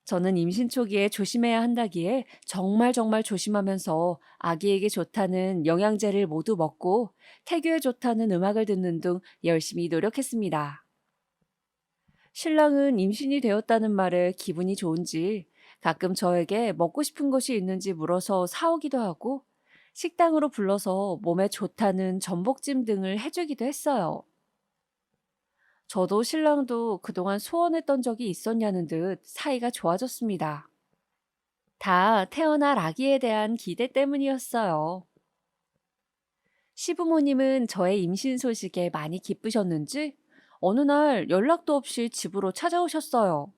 저는 임신 초기에 조심해야 한다기에 정말 정말 조심하면서 아기에게 좋다는 영양제를 모두 먹고 태교에 좋다는 음악을 듣는 등 열심히 노력했습니다. 신랑은 임신이 되었다는 말에 기분이 좋은지 가끔 저에게 먹고 싶은 것이 있는지 물어서 사오기도 하고 식당으로 불러서 몸에 좋다는 전복찜 등을 해주기도 했어요. 저도 신랑도 그동안 소원했던 적이 있었냐는 듯 사이가 좋아졌습니다. 다 태어날 아기에 대한 기대 때문이었어요. 시부모님은 저의 임신 소식에 많이 기쁘셨는지 어느 날 연락도 없이 집으로 찾아오셨어요.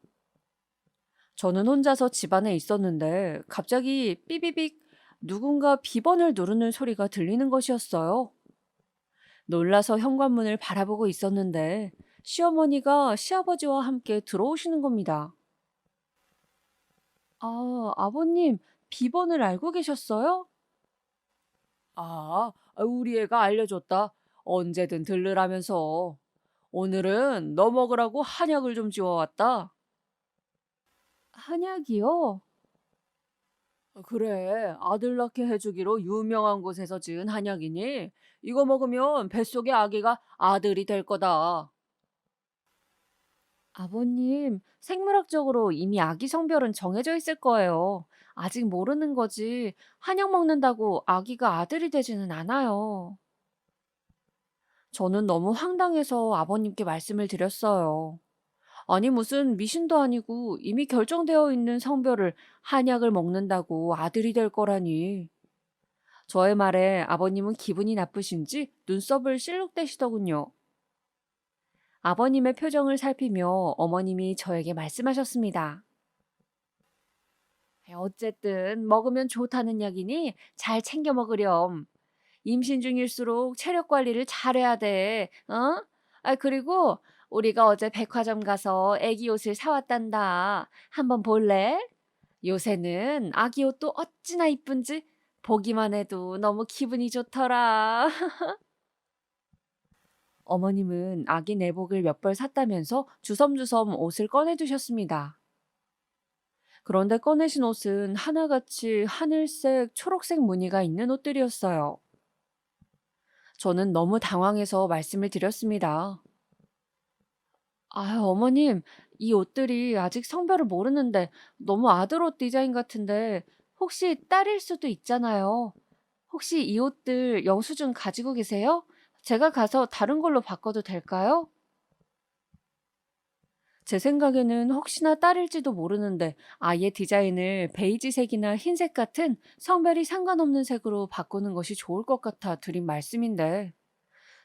저는 혼자서 집안에 있었는데 갑자기 삐비빅 누군가 비번을 누르는 소리가 들리는 것이었어요. 놀라서 현관문을 바라보고 있었는데 시어머니가 시아버지와 함께 들어오시는 겁니다. 아, 아버님, 비번을 알고 계셨어요? 우리 애가 알려줬다. 언제든 들르라면서. 오늘은 너 먹으라고 한약을 좀 지어왔다. 한약이요? 그래, 아들 낳게 해주기로 유명한 곳에서 지은 한약이니 이거 먹으면 뱃속의 아기가 아들이 될 거다. 아버님, 생물학적으로 이미 아기 성별은 정해져 있을 거예요. 아직 모르는 거지. 한약 먹는다고 아기가 아들이 되지는 않아요. 저는 너무 황당해서 아버님께 말씀을 드렸어요. 아니, 무슨 미신도 아니고 이미 결정되어 있는 성별을 한약을 먹는다고 아들이 될 거라니. 저의 말에 아버님은 기분이 나쁘신지 눈썹을 실룩대시더군요. 아버님의 표정을 살피며 어머님이 저에게 말씀하셨습니다. 어쨌든 먹으면 좋다는 약이니 잘 챙겨 먹으렴. 임신 중일수록 체력 관리를 잘해야 돼. 어? 그리고 우리가 어제 백화점 가서 애기 옷을 사왔단다. 한번 볼래? 요새는 아기 옷도 어찌나 이쁜지 보기만 해도 너무 기분이 좋더라. 어머님은 아기 내복을 몇 벌 샀다면서 주섬주섬 옷을 꺼내두셨습니다. 그런데 꺼내신 옷은 하나같이 하늘색, 초록색 무늬가 있는 옷들이었어요. 저는 너무 당황해서 말씀을 드렸습니다. 어머님, 이 옷들이 아직 성별을 모르는데 너무 아들 옷 디자인 같은데 혹시 딸일 수도 있잖아요. 혹시 이 옷들 영수증 가지고 계세요? 제가 가서 다른 걸로 바꿔도 될까요? 제 생각에는 혹시나 딸일지도 모르는데 아예 디자인을 베이지색이나 흰색 같은 성별이 상관없는 색으로 바꾸는 것이 좋을 것 같아 드린 말씀인데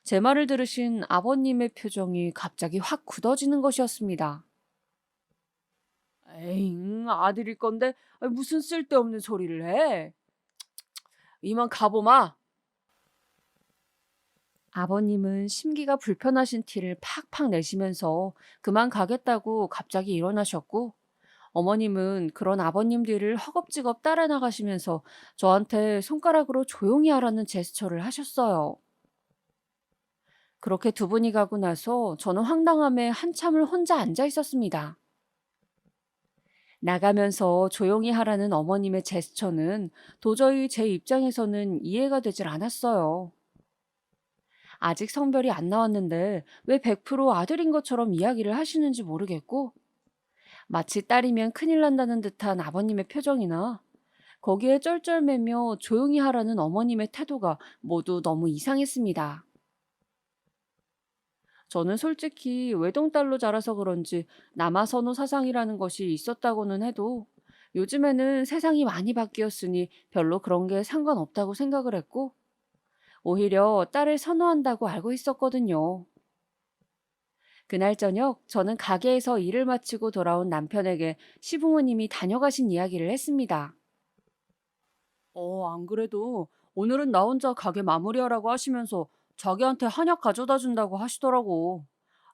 제 말을 들으신 아버님의 표정이 갑자기 확 굳어지는 것이었습니다. 에잉, 아들일 건데 무슨 쓸데없는 소리를 해? 이만 가보마. 아버님은 심기가 불편하신 티를 팍팍 내시면서 그만 가겠다고 갑자기 일어나셨고, 어머님은 그런 아버님 뒤를 허겁지겁 따라 나가시면서 저한테 손가락으로 조용히 하라는 제스처를 하셨어요. 그렇게 두 분이 가고 나서 저는 황당함에 한참을 혼자 앉아 있었습니다. 나가면서 조용히 하라는 어머님의 제스처는 도저히 제 입장에서는 이해가 되질 않았어요. 아직 성별이 안 나왔는데 왜 100% 아들인 것처럼 이야기를 하시는지 모르겠고, 마치 딸이면 큰일 난다는 듯한 아버님의 표정이나 거기에 쩔쩔매며 조용히 하라는 어머님의 태도가 모두 너무 이상했습니다. 저는 솔직히 외동딸로 자라서 그런지 남아선호 사상이라는 것이 있었다고는 해도 요즘에는 세상이 많이 바뀌었으니 별로 그런 게 상관없다고 생각을 했고, 오히려 딸을 선호한다고 알고 있었거든요. 그날 저녁 저는 가게에서 일을 마치고 돌아온 남편에게 시부모님이 다녀가신 이야기를 했습니다. 안 그래도 오늘은 나 혼자 가게 마무리하라고 하시면서 자기한테 한약 가져다 준다고 하시더라고.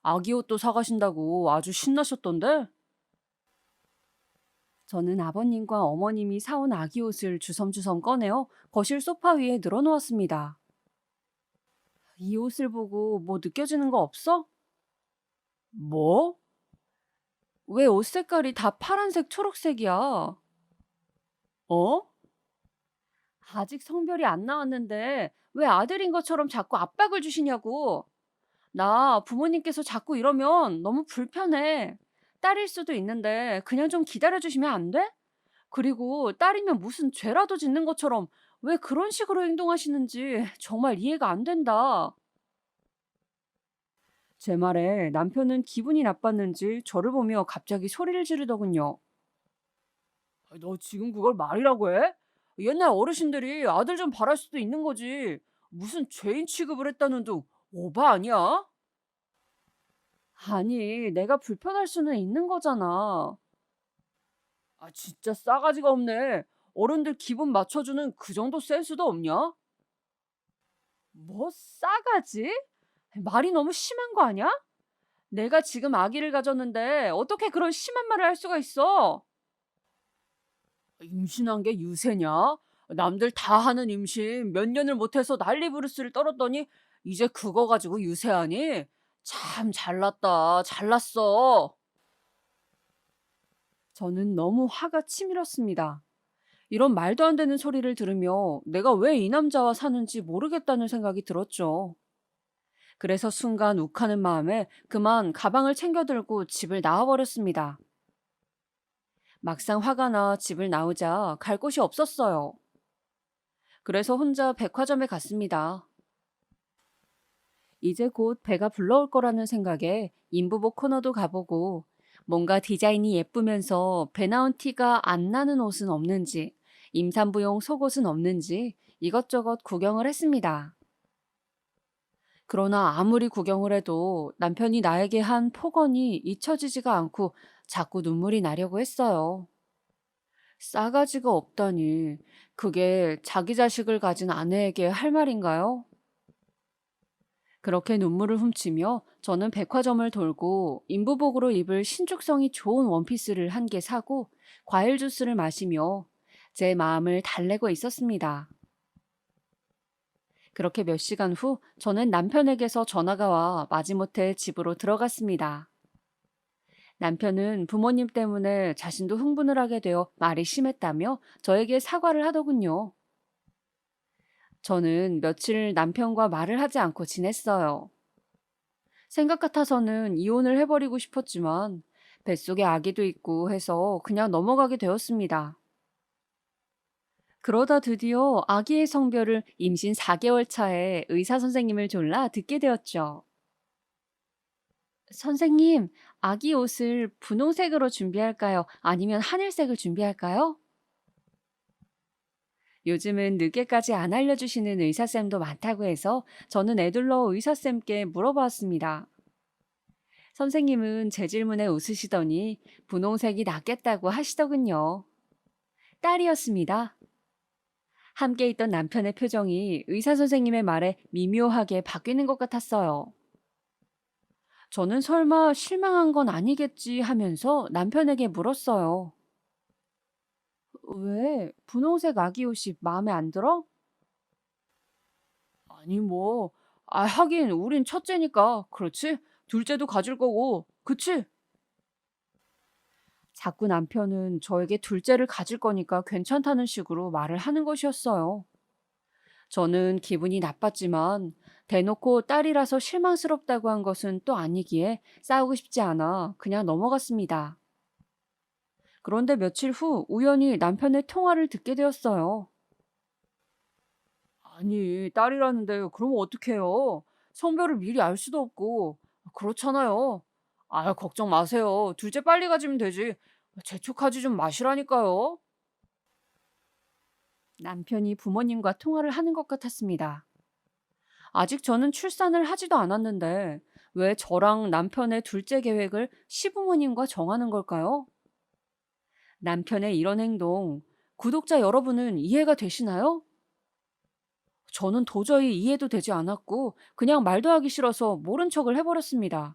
아기 옷도 사가신다고 아주 신나셨던데? 저는 아버님과 어머님이 사온 아기 옷을 주섬주섬 꺼내어 거실 소파 위에 늘어놓았습니다. 이 옷을 보고 뭐 느껴지는 거 없어? 뭐? 왜 옷 색깔이 다 파란색, 초록색이야? 어? 아직 성별이 안 나왔는데 왜 아들인 것처럼 자꾸 압박을 주시냐고. 나 부모님께서 자꾸 이러면 너무 불편해. 딸일 수도 있는데 그냥 좀 기다려 주시면 안 돼? 그리고 딸이면 무슨 죄라도 짓는 것처럼 왜 그런 식으로 행동하시는지 정말 이해가 안 된다. 제 말에 남편은 기분이 나빴는지 저를 보며 갑자기 소리를 지르더군요. 너 지금 그걸 말이라고 해? 옛날 어르신들이 아들 좀 바랄 수도 있는 거지. 무슨 죄인 취급을 했다는 둥 오바 아니야? 아니, 내가 불편할 수는 있는 거잖아. 아, 진짜 싸가지가 없네. 어른들 기분 맞춰주는 그 정도 센스도 없냐? 뭐 싸가지? 말이 너무 심한 거 아니야? 내가 지금 아기를 가졌는데 어떻게 그런 심한 말을 할 수가 있어? 임신한 게 유세냐? 남들 다 하는 임신 몇 년을 못해서 난리 부르스를 떨었더니 이제 그거 가지고 유세하니? 참 잘났다. 잘났어. 저는 너무 화가 치밀었습니다. 이런 말도 안 되는 소리를 들으며 내가 왜 이 남자와 사는지 모르겠다는 생각이 들었죠. 그래서 순간 욱하는 마음에 그만 가방을 챙겨 들고 집을 나와버렸습니다. 막상 화가 나 집을 나오자 갈 곳이 없었어요. 그래서 혼자 백화점에 갔습니다. 이제 곧 배가 불러올 거라는 생각에 인부복 코너도 가보고 뭔가 디자인이 예쁘면서 배 나온 티가 안 나는 옷은 없는지, 임산부용 속옷은 없는지 이것저것 구경을 했습니다. 그러나 아무리 구경을 해도 남편이 나에게 한 폭언이 잊혀지지가 않고 자꾸 눈물이 나려고 했어요. 싸가지가 없다니, 그게 자기 자식을 가진 아내에게 할 말인가요? 그렇게 눈물을 훔치며 저는 백화점을 돌고 인부복으로 입을 신축성이 좋은 원피스를 한 개 사고 과일 주스를 마시며 제 마음을 달래고 있었습니다. 그렇게 몇 시간 후 저는 남편에게서 전화가 와 마지못해 집으로 들어갔습니다. 남편은 부모님 때문에 자신도 흥분을 하게 되어 말이 심했다며 저에게 사과를 하더군요. 저는 며칠 남편과 말을 하지 않고 지냈어요. 생각 같아서는 이혼을 해버리고 싶었지만 뱃속에 아기도 있고 해서 그냥 넘어가게 되었습니다. 그러다 드디어 아기의 성별을 임신 4개월 차에 의사 선생님을 졸라 듣게 되었죠. 선생님, 아기 옷을 분홍색으로 준비할까요? 아니면 하늘색을 준비할까요? 요즘은 늦게까지 안 알려주시는 의사쌤도 많다고 해서 저는 애둘러 의사쌤께 물어봤습니다. 선생님은 제 질문에 웃으시더니 분홍색이 낫겠다고 하시더군요. 딸이었습니다. 함께 있던 남편의 표정이 의사 선생님의 말에 미묘하게 바뀌는 것 같았어요. 저는 설마 실망한 건 아니겠지 하면서 남편에게 물었어요. 왜? 분홍색 아기 옷이 마음에 안 들어? 아니 뭐. 하긴 우린 첫째니까. 그렇지? 둘째도 가질 거고. 그치? 자꾸 남편은 저에게 둘째를 가질 거니까 괜찮다는 식으로 말을 하는 것이었어요. 저는 기분이 나빴지만 대놓고 딸이라서 실망스럽다고 한 것은 또 아니기에 싸우고 싶지 않아 그냥 넘어갔습니다. 그런데 며칠 후 우연히 남편의 통화를 듣게 되었어요. 아니, 딸이라는데 그러면 어떡해요? 성별을 미리 알 수도 없고. 그렇잖아요. 걱정 마세요. 둘째 빨리 가지면 되지. 재촉하지 좀 마시라니까요. 남편이 부모님과 통화를 하는 것 같았습니다. 아직 저는 출산을 하지도 않았는데 왜 저랑 남편의 둘째 계획을 시부모님과 정하는 걸까요? 남편의 이런 행동, 구독자 여러분은 이해가 되시나요? 저는 도저히 이해도 되지 않았고 그냥 말도 하기 싫어서 모른 척을 해버렸습니다.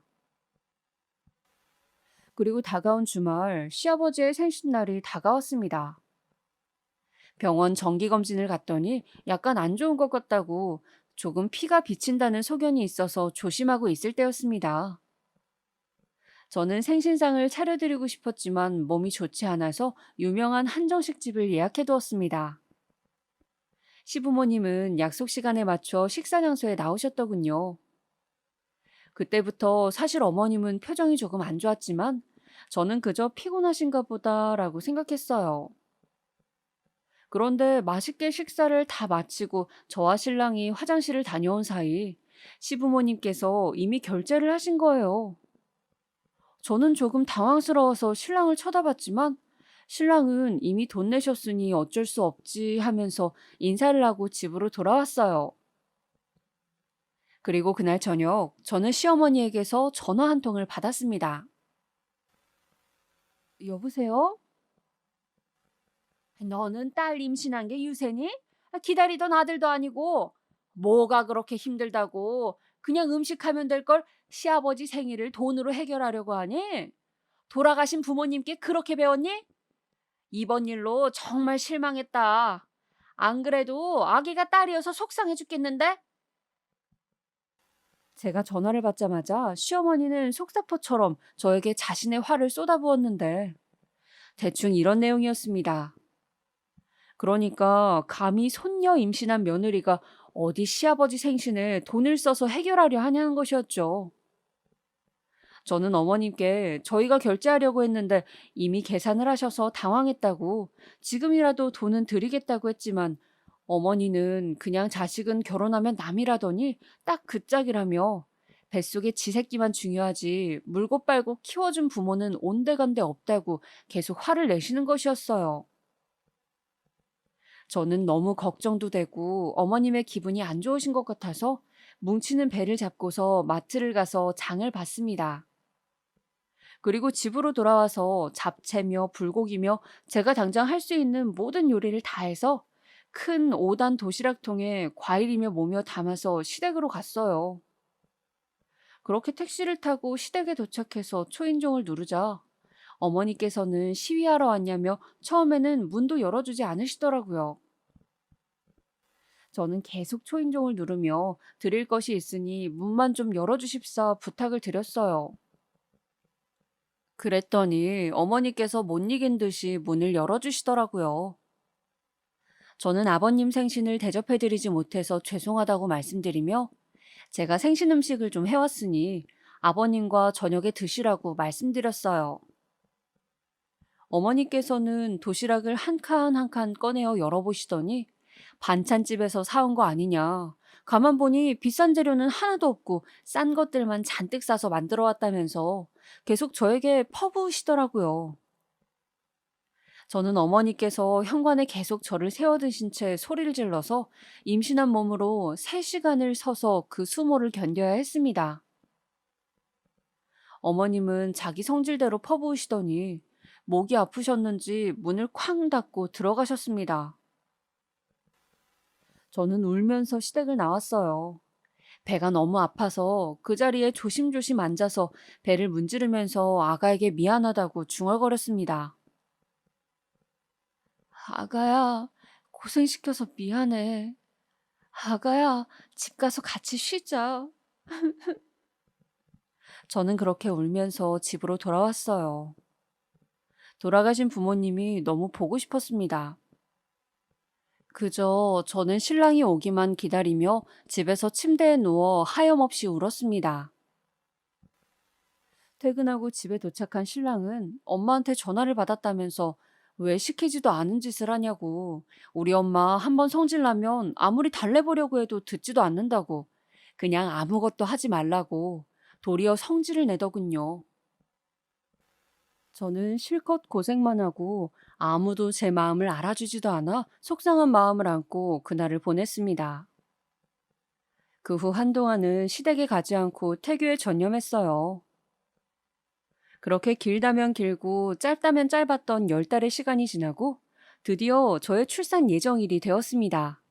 그리고 다가온 주말 시아버지의 생신날이 다가왔습니다. 병원 정기검진을 갔더니 약간 안 좋은 것 같다고 조금 피가 비친다는 소견이 있어서 조심하고 있을 때였습니다. 저는 생신상을 차려드리고 싶었지만 몸이 좋지 않아서 유명한 한정식 집을 예약해두었습니다. 시부모님은 약속 시간에 맞춰 식사 장소에 나오셨더군요. 그때부터 사실 어머님은 표정이 조금 안 좋았지만 저는 그저 피곤하신가 보다라고 생각했어요. 그런데 맛있게 식사를 다 마치고 저와 신랑이 화장실을 다녀온 사이 시부모님께서 이미 결제를 하신 거예요. 저는 조금 당황스러워서 신랑을 쳐다봤지만 신랑은 이미 돈 내셨으니 어쩔 수 없지 하면서 인사를 하고 집으로 돌아왔어요. 그리고 그날 저녁 저는 시어머니에게서 전화 한 통을 받았습니다. 여보세요? 너는 딸 임신한 게 유세니? 기다리던 아들도 아니고 뭐가 그렇게 힘들다고 그냥 음식하면 될 걸 시아버지 생일을 돈으로 해결하려고 하니? 돌아가신 부모님께 그렇게 배웠니? 이번 일로 정말 실망했다. 안 그래도 아기가 딸이어서 속상해 죽겠는데? 제가 전화를 받자마자 시어머니는 속사포처럼 저에게 자신의 화를 쏟아부었는데 대충 이런 내용이었습니다. 그러니까 감히 손녀 임신한 며느리가 어디 시아버지 생신에 돈을 써서 해결하려 하냐는 것이었죠. 저는 어머님께 저희가 결제하려고 했는데 이미 계산을 하셔서 당황했다고 지금이라도 돈은 드리겠다고 했지만 어머니는 그냥 자식은 결혼하면 남이라더니 딱 그 짝이라며 뱃속의 지 새끼만 중요하지 물고 빨고 키워준 부모는 온데간데 없다고 계속 화를 내시는 것이었어요. 저는 너무 걱정도 되고 어머님의 기분이 안 좋으신 것 같아서 뭉치는 배를 잡고서 마트를 가서 장을 봤습니다. 그리고 집으로 돌아와서 잡채며 불고기며 제가 당장 할 수 있는 모든 요리를 다 해서 큰 5단 도시락통에 과일이며 뭐며 담아서 시댁으로 갔어요. 그렇게 택시를 타고 시댁에 도착해서 초인종을 누르자 어머니께서는 시위하러 왔냐며 처음에는 문도 열어주지 않으시더라고요. 저는 계속 초인종을 누르며 드릴 것이 있으니 문만 좀 열어주십사 부탁을 드렸어요. 그랬더니 어머니께서 못 이긴 듯이 문을 열어주시더라고요. 저는 아버님 생신을 대접해드리지 못해서 죄송하다고 말씀드리며 제가 생신 음식을 좀 해왔으니 아버님과 저녁에 드시라고 말씀드렸어요. 어머니께서는 도시락을 한 칸 한 칸 꺼내어 열어보시더니 반찬집에서 사온 거 아니냐. 가만 보니 비싼 재료는 하나도 없고 싼 것들만 잔뜩 싸서 만들어 왔다면서 계속 저에게 퍼부으시더라고요. 저는 어머니께서 현관에 계속 저를 세워두신 채 소리를 질러서 임신한 몸으로 3시간을 서서 그 수모를 견뎌야 했습니다. 어머님은 자기 성질대로 퍼부으시더니 목이 아프셨는지 문을 쾅 닫고 들어가셨습니다. 저는 울면서 시댁을 나왔어요. 배가 너무 아파서 그 자리에 조심조심 앉아서 배를 문지르면서 아가에게 미안하다고 중얼거렸습니다. 아가야, 고생시켜서 미안해. 아가야, 집 가서 같이 쉬자. 저는 그렇게 울면서 집으로 돌아왔어요. 돌아가신 부모님이 너무 보고 싶었습니다. 그저 저는 신랑이 오기만 기다리며 집에서 침대에 누워 하염없이 울었습니다. 퇴근하고 집에 도착한 신랑은 엄마한테 전화를 받았다면서 왜 시키지도 않은 짓을 하냐고, 우리 엄마 한번 성질나면 아무리 달래보려고 해도 듣지도 않는다고, 그냥 아무것도 하지 말라고 도리어 성질을 내더군요. 저는 실컷 고생만 하고 아무도 제 마음을 알아주지도 않아 속상한 마음을 안고 그날을 보냈습니다. 그 후 한동안은 시댁에 가지 않고 태교에 전념했어요. 그렇게 길다면 길고 짧다면 짧았던 10달의 시간이 지나고 드디어 저의 출산 예정일이 되었습니다.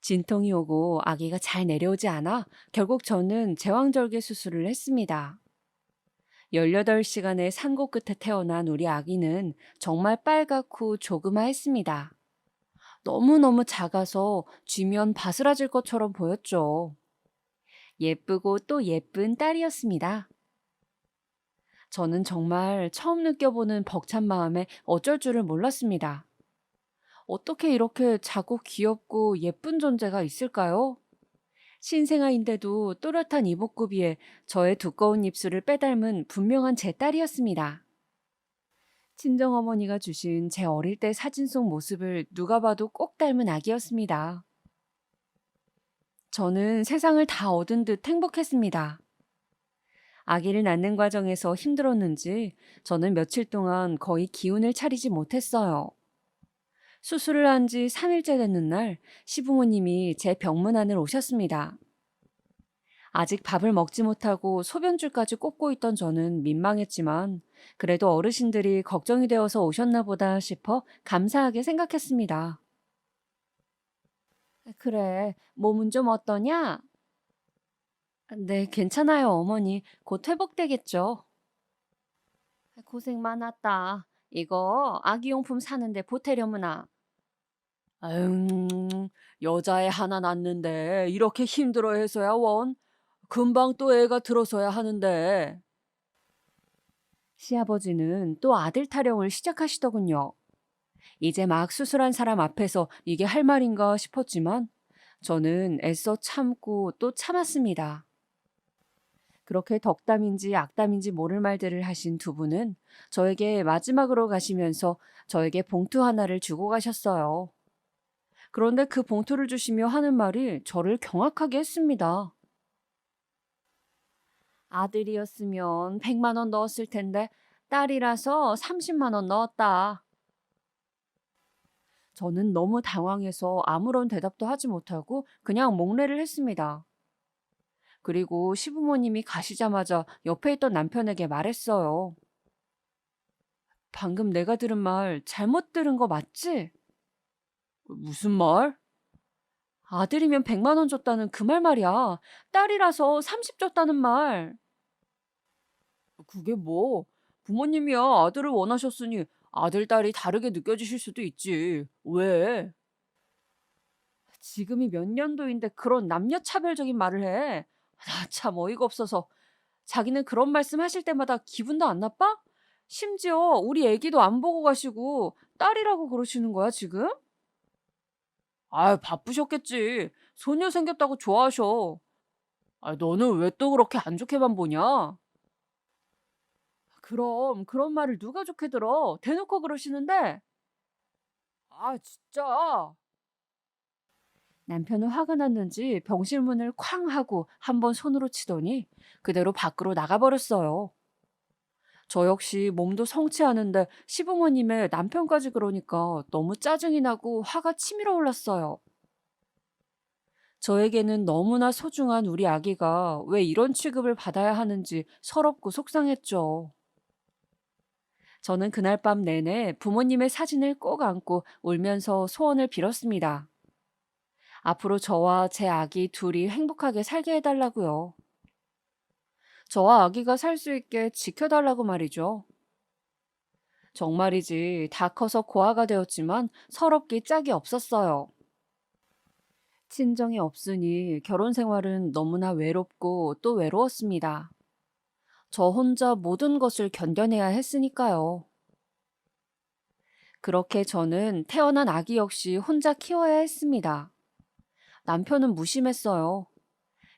진통이 오고 아기가 잘 내려오지 않아 결국 저는 제왕절개 수술을 했습니다. 18시간의 산고 끝에 태어난 우리 아기는 정말 빨갛고 조그마했습니다. 너무너무 작아서 쥐면 바스라질 것처럼 보였죠. 예쁘고 또 예쁜 딸이었습니다. 저는 정말 처음 느껴보는 벅찬 마음에 어쩔 줄을 몰랐습니다. 어떻게 이렇게 작고 귀엽고 예쁜 존재가 있을까요? 신생아인데도 또렷한 이목구비에 저의 두꺼운 입술을 빼닮은 분명한 제 딸이었습니다. 친정어머니가 주신 제 어릴 때 사진 속 모습을 누가 봐도 꼭 닮은 아기였습니다. 저는 세상을 다 얻은 듯 행복했습니다. 아기를 낳는 과정에서 힘들었는지 저는 며칠 동안 거의 기운을 차리지 못했어요. 수술을 한 지 3일째 됐는 날 시부모님이 제 병문안을 오셨습니다. 아직 밥을 먹지 못하고 소변줄까지 꽂고 있던 저는 민망했지만 그래도 어르신들이 걱정이 되어서 오셨나 보다 싶어 감사하게 생각했습니다. 그래, 몸은 좀 어떠냐? 네, 괜찮아요, 어머니. 곧 회복되겠죠. 고생 많았다. 이거 아기용품 사는데 보태려무나. 아유, 여자애 하나 낳는데 이렇게 힘들어해서야 원. 금방 또 애가 들어서야 하는데. 시아버지는 또 아들 타령을 시작하시더군요. 이제 막 수술한 사람 앞에서 이게 할 말인가 싶었지만 저는 애써 참고 또 참았습니다. 그렇게 덕담인지 악담인지 모를 말들을 하신 두 분은 저에게 마지막으로 가시면서 저에게 봉투 하나를 주고 가셨어요. 그런데 그 봉투를 주시며 하는 말이 저를 경악하게 했습니다. 아들이었으면 100만 원 넣었을 텐데 딸이라서 30만 원 넣었다. 저는 너무 당황해서 아무런 대답도 하지 못하고 그냥 목례를 했습니다. 그리고 시부모님이 가시자마자 옆에 있던 남편에게 말했어요. 방금 내가 들은 말 잘못 들은 거 맞지? 무슨 말? 아들이면 100만 원 줬다는 그 말 말이야. 딸이라서 30 줬다는 말. 그게 뭐? 부모님이야 아들을 원하셨으니 아들, 딸이 다르게 느껴지실 수도 있지. 왜? 지금이 몇 년도인데 그런 남녀차별적인 말을 해. 나 참 어이가 없어서. 자기는 그런 말씀 하실 때마다 기분도 안 나빠? 심지어 우리 애기도 안 보고 가시고 딸이라고 그러시는 거야, 지금? 아, 바쁘셨겠지. 소녀 생겼다고 좋아하셔. 아, 너는 왜 또 그렇게 안 좋게만 보냐? 그럼 그런 말을 누가 좋게 들어? 대놓고 그러시는데. 아, 진짜. 남편은 화가 났는지 병실문을 쾅 하고 한 번 손으로 치더니 그대로 밖으로 나가버렸어요. 저 역시 몸도 성취하는데 시부모님의 남편까지 그러니까 너무 짜증이 나고 화가 치밀어 올랐어요. 저에게는 너무나 소중한 우리 아기가 왜 이런 취급을 받아야 하는지 서럽고 속상했죠. 저는 그날 밤 내내 부모님의 사진을 꼭 안고 울면서 소원을 빌었습니다. 앞으로 저와 제 아기 둘이 행복하게 살게 해달라고요. 저와 아기가 살 수 있게 지켜달라고 말이죠. 정말이지 다 커서 고아가 되었지만 서럽기 짝이 없었어요. 친정이 없으니 결혼 생활은 너무나 외롭고 또 외로웠습니다. 저 혼자 모든 것을 견뎌내야 했으니까요. 그렇게 저는 태어난 아기 역시 혼자 키워야 했습니다. 남편은 무심했어요.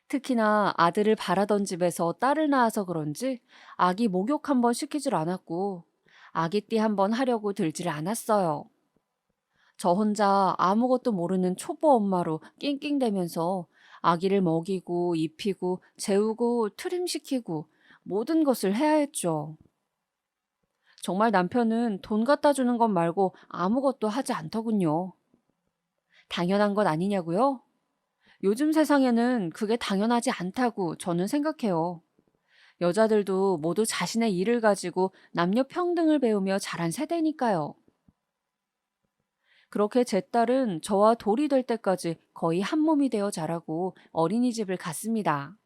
특히나 아들을 바라던 집에서 딸을 낳아서 그런지 아기 목욕 한번 시키질 않았고 아기띠 한번 하려고 들지를 않았어요. 저 혼자 아무것도 모르는 초보 엄마로 낑낑대면서 아기를 먹이고 입히고 재우고 트림시키고 모든 것을 해야 했죠. 정말 남편은 돈 갖다 주는 것 말고 아무것도 하지 않더군요. 당연한 것 아니냐고요? 요즘 세상에는 그게 당연하지 않다고 저는 생각해요. 여자들도 모두 자신의 일을 가지고 남녀 평등을 배우며 자란 세대니까요. 그렇게 제 딸은 저와 돌이 될 때까지 거의 한 몸이 되어 자라고 어린이집을 갔습니다.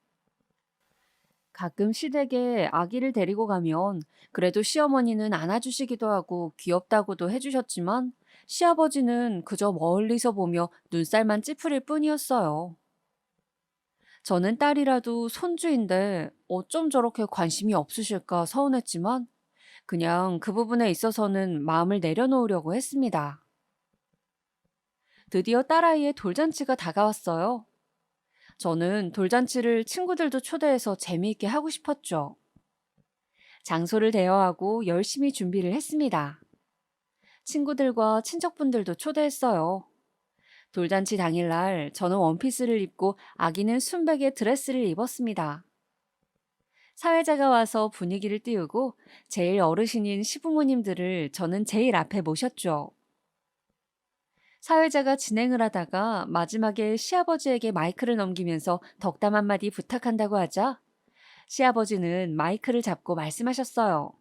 가끔 시댁에 아기를 데리고 가면 그래도 시어머니는 안아주시기도 하고 귀엽다고도 해주셨지만 시아버지는 그저 멀리서 보며 눈살만 찌푸릴 뿐이었어요. 저는 딸이라도 손주인데 어쩜 저렇게 관심이 없으실까 서운했지만 그냥 그 부분에 있어서는 마음을 내려놓으려고 했습니다. 드디어 딸아이의 돌잔치가 다가왔어요. 저는 돌잔치를 친구들도 초대해서 재미있게 하고 싶었죠. 장소를 대여하고 열심히 준비를 했습니다. 친구들과 친척분들도 초대했어요. 돌잔치 당일날 저는 원피스를 입고 아기는 순백의 드레스를 입었습니다. 사회자가 와서 분위기를 띄우고 제일 어르신인 시부모님들을 저는 제일 앞에 모셨죠. 사회자가 진행을 하다가 마지막에 시아버지에게 마이크를 넘기면서 덕담 한마디 부탁한다고 하자 시아버지는 마이크를 잡고 말씀하셨어요.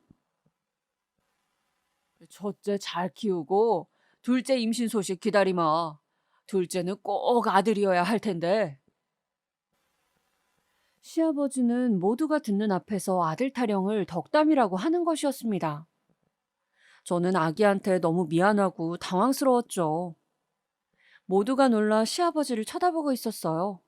첫째 잘 키우고 둘째 임신 소식 기다리마. 둘째는 꼭 아들이어야 할 텐데. 시아버지는 모두가 듣는 앞에서 아들 타령을 덕담이라고 하는 것이었습니다. 저는 아기한테 너무 미안하고 당황스러웠죠. 모두가 놀라 시아버지를 쳐다보고 있었어요.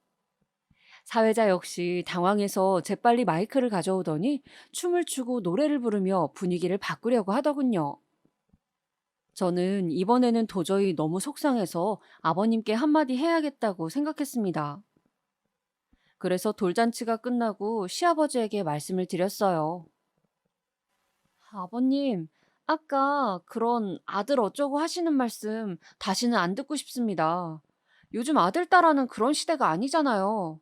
사회자 역시 당황해서 재빨리 마이크를 가져오더니 춤을 추고 노래를 부르며 분위기를 바꾸려고 하더군요. 저는 이번에는 도저히 너무 속상해서 아버님께 한마디 해야겠다고 생각했습니다. 그래서 돌잔치가 끝나고 시아버지에게 말씀을 드렸어요. 아버님, 아까 그런 아들 어쩌고 하시는 말씀 다시는 안 듣고 싶습니다. 요즘 아들, 딸하는 그런 시대가 아니잖아요.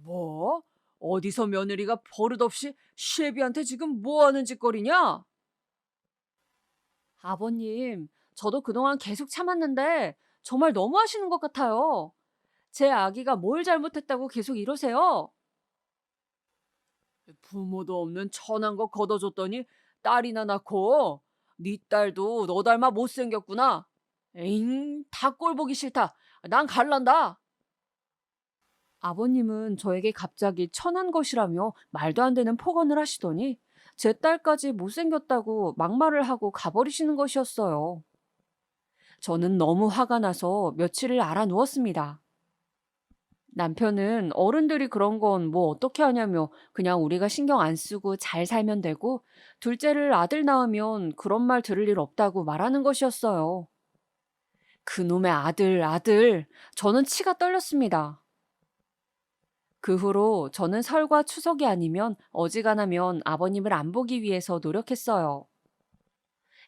뭐? 어디서 며느리가 버릇없이 시애비한테 지금 뭐 하는 짓거리냐? 아버님, 저도 그동안 계속 참았는데 정말 너무하시는 것 같아요. 제 아기가 뭘 잘못했다고 계속 이러세요? 부모도 없는 천한 거 걷어줬더니 딸이나 낳고 네 딸도 너 닮아 못생겼구나. 에잉, 다 꼴 보기 싫다. 난 갈란다. 아버님은 저에게 갑자기 천한 것이라며 말도 안 되는 폭언을 하시더니 제 딸까지 못생겼다고 막말을 하고 가버리시는 것이었어요. 저는 너무 화가 나서 며칠을 알아 누웠습니다. 남편은 어른들이 그런 건 뭐 어떻게 하냐며 그냥 우리가 신경 안 쓰고 잘 살면 되고 둘째를 아들 낳으면 그런 말 들을 일 없다고 말하는 것이었어요. 그놈의 아들, 아들. 저는 치가 떨렸습니다. 그 후로 저는 설과 추석이 아니면 어지간하면 아버님을 안 보기 위해서 노력했어요.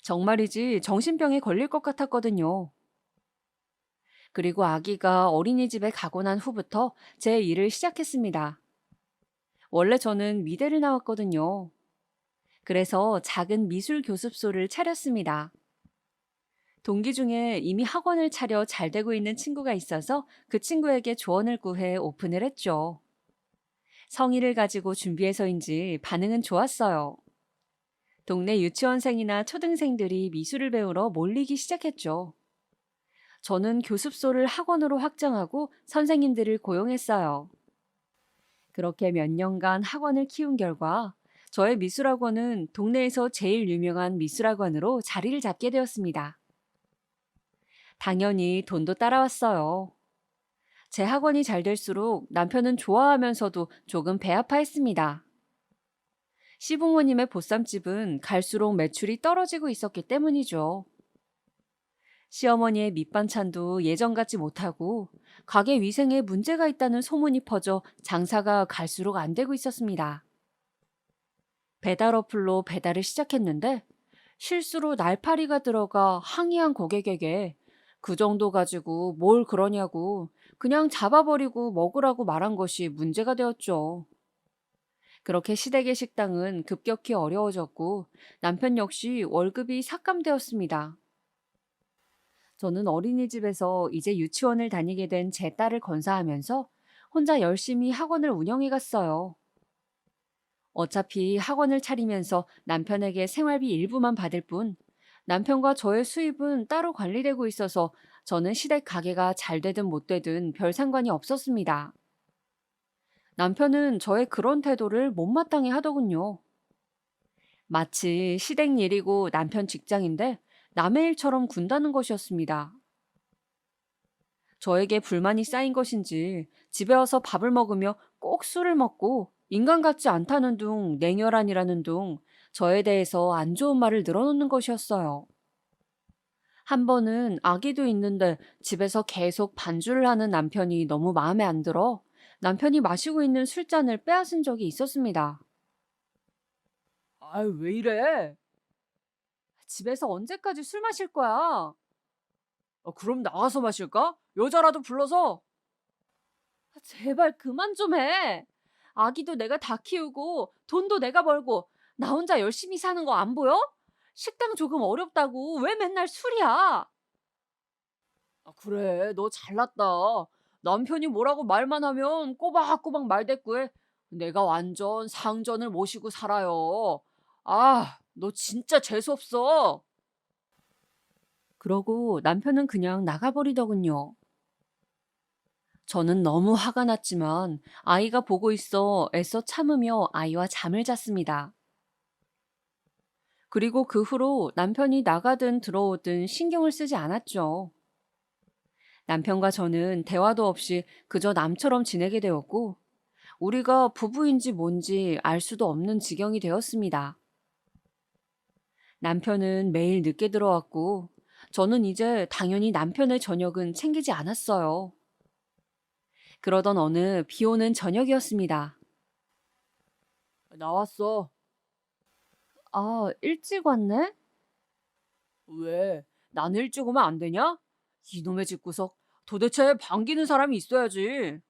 정말이지 정신병에 걸릴 것 같았거든요. 그리고 아기가 어린이집에 가고 난 후부터 제 일을 시작했습니다. 원래 저는 미대를 나왔거든요. 그래서 작은 미술 교습소를 차렸습니다. 동기 중에 이미 학원을 차려 잘 되고 있는 친구가 있어서 그 친구에게 조언을 구해 오픈을 했죠. 성의를 가지고 준비해서인지 반응은 좋았어요. 동네 유치원생이나 초등생들이 미술을 배우러 몰리기 시작했죠. 저는 교습소를 학원으로 확장하고 선생님들을 고용했어요. 그렇게 몇 년간 학원을 키운 결과 저의 미술학원은 동네에서 제일 유명한 미술학원으로 자리를 잡게 되었습니다. 당연히 돈도 따라왔어요. 제 학원이 잘 될수록 남편은 좋아하면서도 조금 배 아파했습니다. 시부모님의 보쌈집은 갈수록 매출이 떨어지고 있었기 때문이죠. 시어머니의 밑반찬도 예전 같지 못하고 가게 위생에 문제가 있다는 소문이 퍼져 장사가 갈수록 안 되고 있었습니다. 배달 어플로 배달을 시작했는데 실수로 날파리가 들어가 항의한 고객에게 그 정도 가지고 뭘 그러냐고 그냥 잡아버리고 먹으라고 말한 것이 문제가 되었죠. 그렇게 시댁의 식당은 급격히 어려워졌고 남편 역시 월급이 삭감되었습니다. 저는 어린이집에서 이제 유치원을 다니게 된 제 딸을 건사하면서 혼자 열심히 학원을 운영해 갔어요. 어차피 학원을 차리면서 남편에게 생활비 일부만 받을 뿐 남편과 저의 수입은 따로 관리되고 있어서 저는 시댁 가게가 잘 되든 못 되든 별 상관이 없었습니다. 남편은 저의 그런 태도를 못마땅해 하더군요. 마치 시댁 일이고 남편 직장인데 남의 일처럼 군다는 것이었습니다. 저에게 불만이 쌓인 것인지 집에 와서 밥을 먹으며 꼭 술을 먹고 인간 같지 않다는 둥 냉혈한이라는 둥 저에 대해서 안 좋은 말을 늘어놓는 것이었어요. 한 번은 아기도 있는데 집에서 계속 반주를 하는 남편이 너무 마음에 안 들어 남편이 마시고 있는 술잔을 빼앗은 적이 있었습니다. 아유, 왜 이래? 집에서 언제까지 술 마실 거야? 그럼 나가서 마실까? 여자라도 불러서. 제발 그만 좀 해. 아기도 내가 다 키우고 돈도 내가 벌고 나 혼자 열심히 사는 거 안 보여? 식당 조금 어렵다고 왜 맨날 술이야? 그래, 너 잘났다. 남편이 뭐라고 말만 하면 꼬박꼬박 말대꾸해. 내가 완전 상전을 모시고 살아요. 아, 너 진짜 재수없어. 그러고 남편은 그냥 나가버리더군요. 저는 너무 화가 났지만 아이가 보고 있어 애써 참으며 아이와 잠을 잤습니다. 그리고 그 후로 남편이 나가든 들어오든 신경을 쓰지 않았죠. 남편과 저는 대화도 없이 그저 남처럼 지내게 되었고, 우리가 부부인지 뭔지 알 수도 없는 지경이 되었습니다. 남편은 매일 늦게 들어왔고, 저는 이제 당연히 남편의 저녁은 챙기지 않았어요. 그러던 어느 비 오는 저녁이었습니다. 나왔어. 아, 일찍 왔네? 왜? 난 일찍 오면 안 되냐? 이놈의 집구석. 도대체 반기는 사람이 있어야지.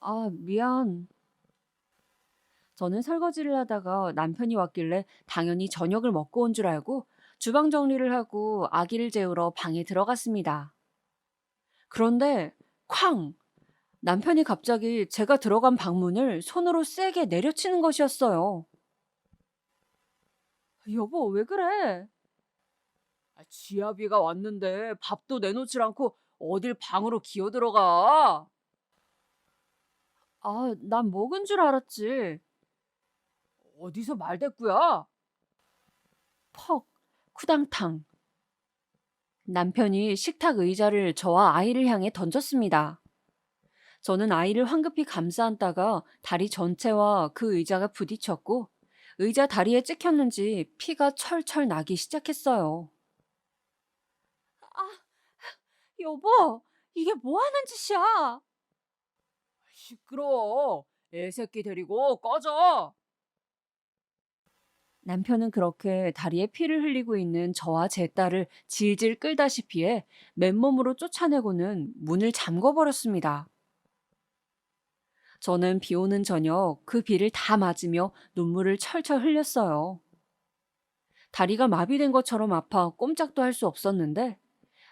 아, 미안. 저는 설거지를 하다가 남편이 왔길래 당연히 저녁을 먹고 온 줄 알고 주방 정리를 하고 아기를 재우러 방에 들어갔습니다. 그런데 쾅! 남편이 갑자기 제가 들어간 방문을 손으로 세게 내려치는 것이었어요. 여보, 왜 그래? 지아비가 왔는데 밥도 내놓질 않고 어딜 방으로 기어 들어가? 아, 난 먹은 줄 알았지. 어디서 말대꾸야? 퍽, 쿠당탕. 남편이 식탁 의자를 저와 아이를 향해 던졌습니다. 저는 아이를 황급히 감싸 안다가 다리 전체와 그 의자가 부딪혔고 의자 다리에 찍혔는지 피가 철철 나기 시작했어요. 아, 여보, 이게 뭐 하는 짓이야? 시끄러워. 애 새끼 데리고 꺼져. 남편은 그렇게 다리에 피를 흘리고 있는 저와 제 딸을 질질 끌다시피 해 맨몸으로 쫓아내고는 문을 잠궈버렸습니다. 저는 비 오는 저녁 그 비를 다 맞으며 눈물을 철철 흘렸어요. 다리가 마비된 것처럼 아파 꼼짝도 할 수 없었는데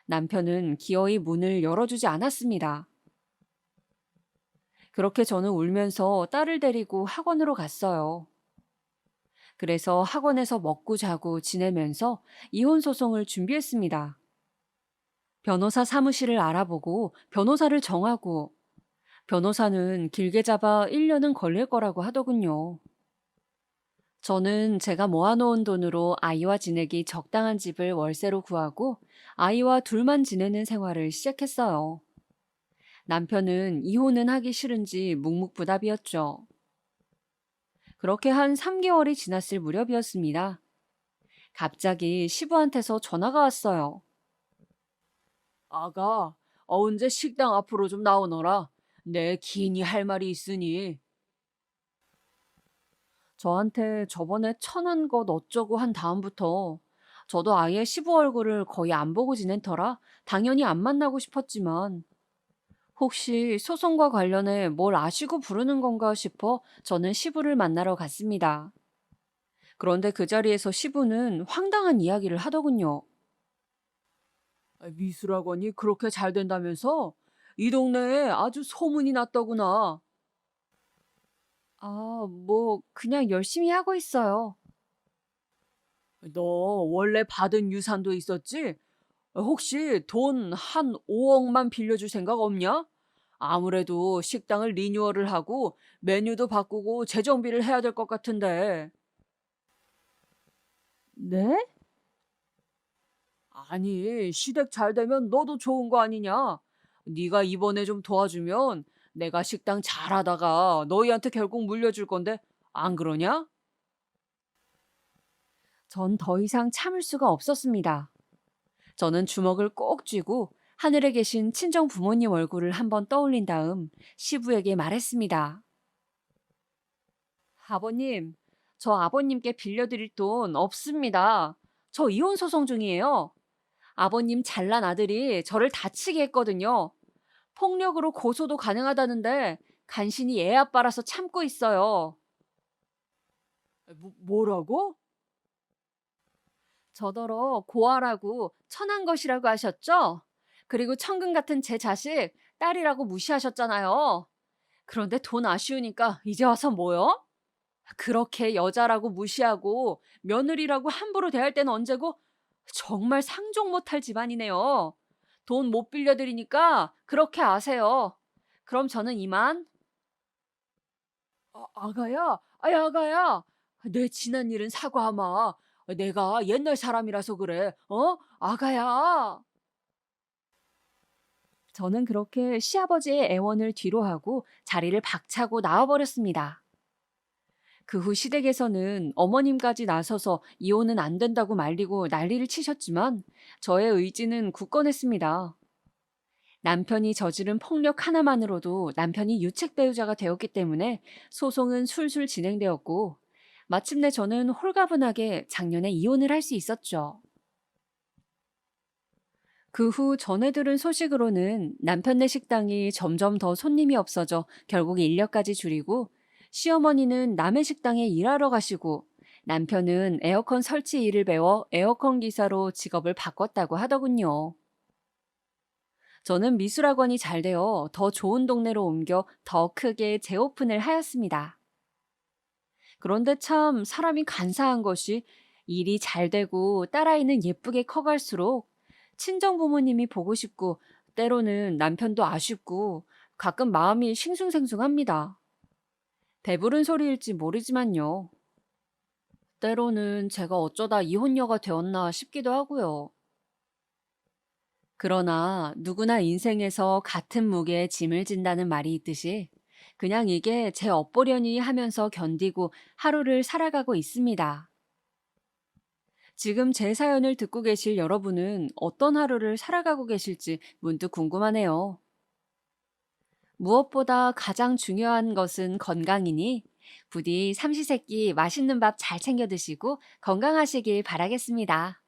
남편은 기어이 문을 열어주지 않았습니다. 그렇게 저는 울면서 딸을 데리고 학원으로 갔어요. 그래서 학원에서 먹고 자고 지내면서 이혼 소송을 준비했습니다. 변호사 사무실을 알아보고 변호사를 정하고 변호사는 길게 잡아 1년은 걸릴 거라고 하더군요. 저는 제가 모아놓은 돈으로 아이와 지내기 적당한 집을 월세로 구하고 아이와 둘만 지내는 생활을 시작했어요. 남편은 이혼은 하기 싫은지 묵묵부답이었죠. 그렇게 한 3개월이 지났을 무렵이었습니다. 갑자기 시부한테서 전화가 왔어요. 아가, 언제 식당 앞으로 좀 나오너라. 내 긴히 할 말이 있으니. 저한테 저번에 천한 것 어쩌고 한 다음부터 저도 아예 시부 얼굴을 거의 안 보고 지낸 터라 당연히 안 만나고 싶었지만 혹시 소송과 관련해 뭘 아시고 부르는 건가 싶어 저는 시부를 만나러 갔습니다. 그런데 그 자리에서 시부는 황당한 이야기를 하더군요. 미술학원이 그렇게 잘 된다면서? 이 동네에 아주 소문이 났더구나. 뭐 그냥 열심히 하고 있어요. 너 원래 받은 유산도 있었지? 혹시 돈 한 5억만 빌려줄 생각 없냐? 아무래도 식당을 리뉴얼을 하고 메뉴도 바꾸고 재정비를 해야 될 것 같은데. 네? 아니, 시댁 잘 되면 너도 좋은 거 아니냐? 네가 이번에 좀 도와주면 내가 식당 잘하다가 너희한테 결국 물려줄 건데 안 그러냐? 전 더 이상 참을 수가 없었습니다. 저는 주먹을 꼭 쥐고 하늘에 계신 친정 부모님 얼굴을 한번 떠올린 다음 시부에게 말했습니다. 아버님, 저 아버님께 빌려드릴 돈 없습니다. 저 이혼 소송 중이에요. 아버님 잘난 아들이 저를 다치게 했거든요. 폭력으로 고소도 가능하다는데 간신히 애 아빠라서 참고 있어요. 뭐라고? 저더러 고아라고 천한 것이라고 하셨죠? 그리고 천금 같은 제 자식 딸이라고 무시하셨잖아요. 그런데 돈 아쉬우니까 이제 와서 뭐요? 그렇게 여자라고 무시하고 며느리라고 함부로 대할 때는 언제고 정말 상종 못할 집안이네요. 돈 못 빌려드리니까 그렇게 아세요. 그럼 저는 이만. 아가야, 아가야. 내 지난 일은 사과하마. 내가 옛날 사람이라서 그래. 아가야. 저는 그렇게 시아버지의 애원을 뒤로하고 자리를 박차고 나와버렸습니다. 그 후 시댁에서는 어머님까지 나서서 이혼은 안 된다고 말리고 난리를 치셨지만 저의 의지는 굳건했습니다. 남편이 저지른 폭력 하나만으로도 남편이 유책 배우자가 되었기 때문에 소송은 술술 진행되었고 마침내 저는 홀가분하게 작년에 이혼을 할 수 있었죠. 그 후 전해 들은 소식으로는 남편네 식당이 점점 더 손님이 없어져 결국 인력까지 줄이고 시어머니는 남의 식당에 일하러 가시고 남편은 에어컨 설치 일을 배워 에어컨 기사로 직업을 바꿨다고 하더군요. 저는 미술학원이 잘 되어 더 좋은 동네로 옮겨 더 크게 재오픈을 하였습니다. 그런데 참 사람이 간사한 것이 일이 잘 되고 딸아이는 예쁘게 커갈수록 친정 부모님이 보고 싶고 때로는 남편도 아쉽고 가끔 마음이 싱숭생숭합니다. 배부른 소리일지 모르지만요. 때로는 제가 어쩌다 이혼녀가 되었나 싶기도 하고요. 그러나 누구나 인생에서 같은 무게의 짐을 진다는 말이 있듯이 그냥 이게 제 업보려니 하면서 견디고 하루를 살아가고 있습니다. 지금 제 사연을 듣고 계실 여러분은 어떤 하루를 살아가고 계실지 문득 궁금하네요. 무엇보다 가장 중요한 것은 건강이니 부디 삼시세끼 맛있는 밥 잘 챙겨 드시고 건강하시길 바라겠습니다.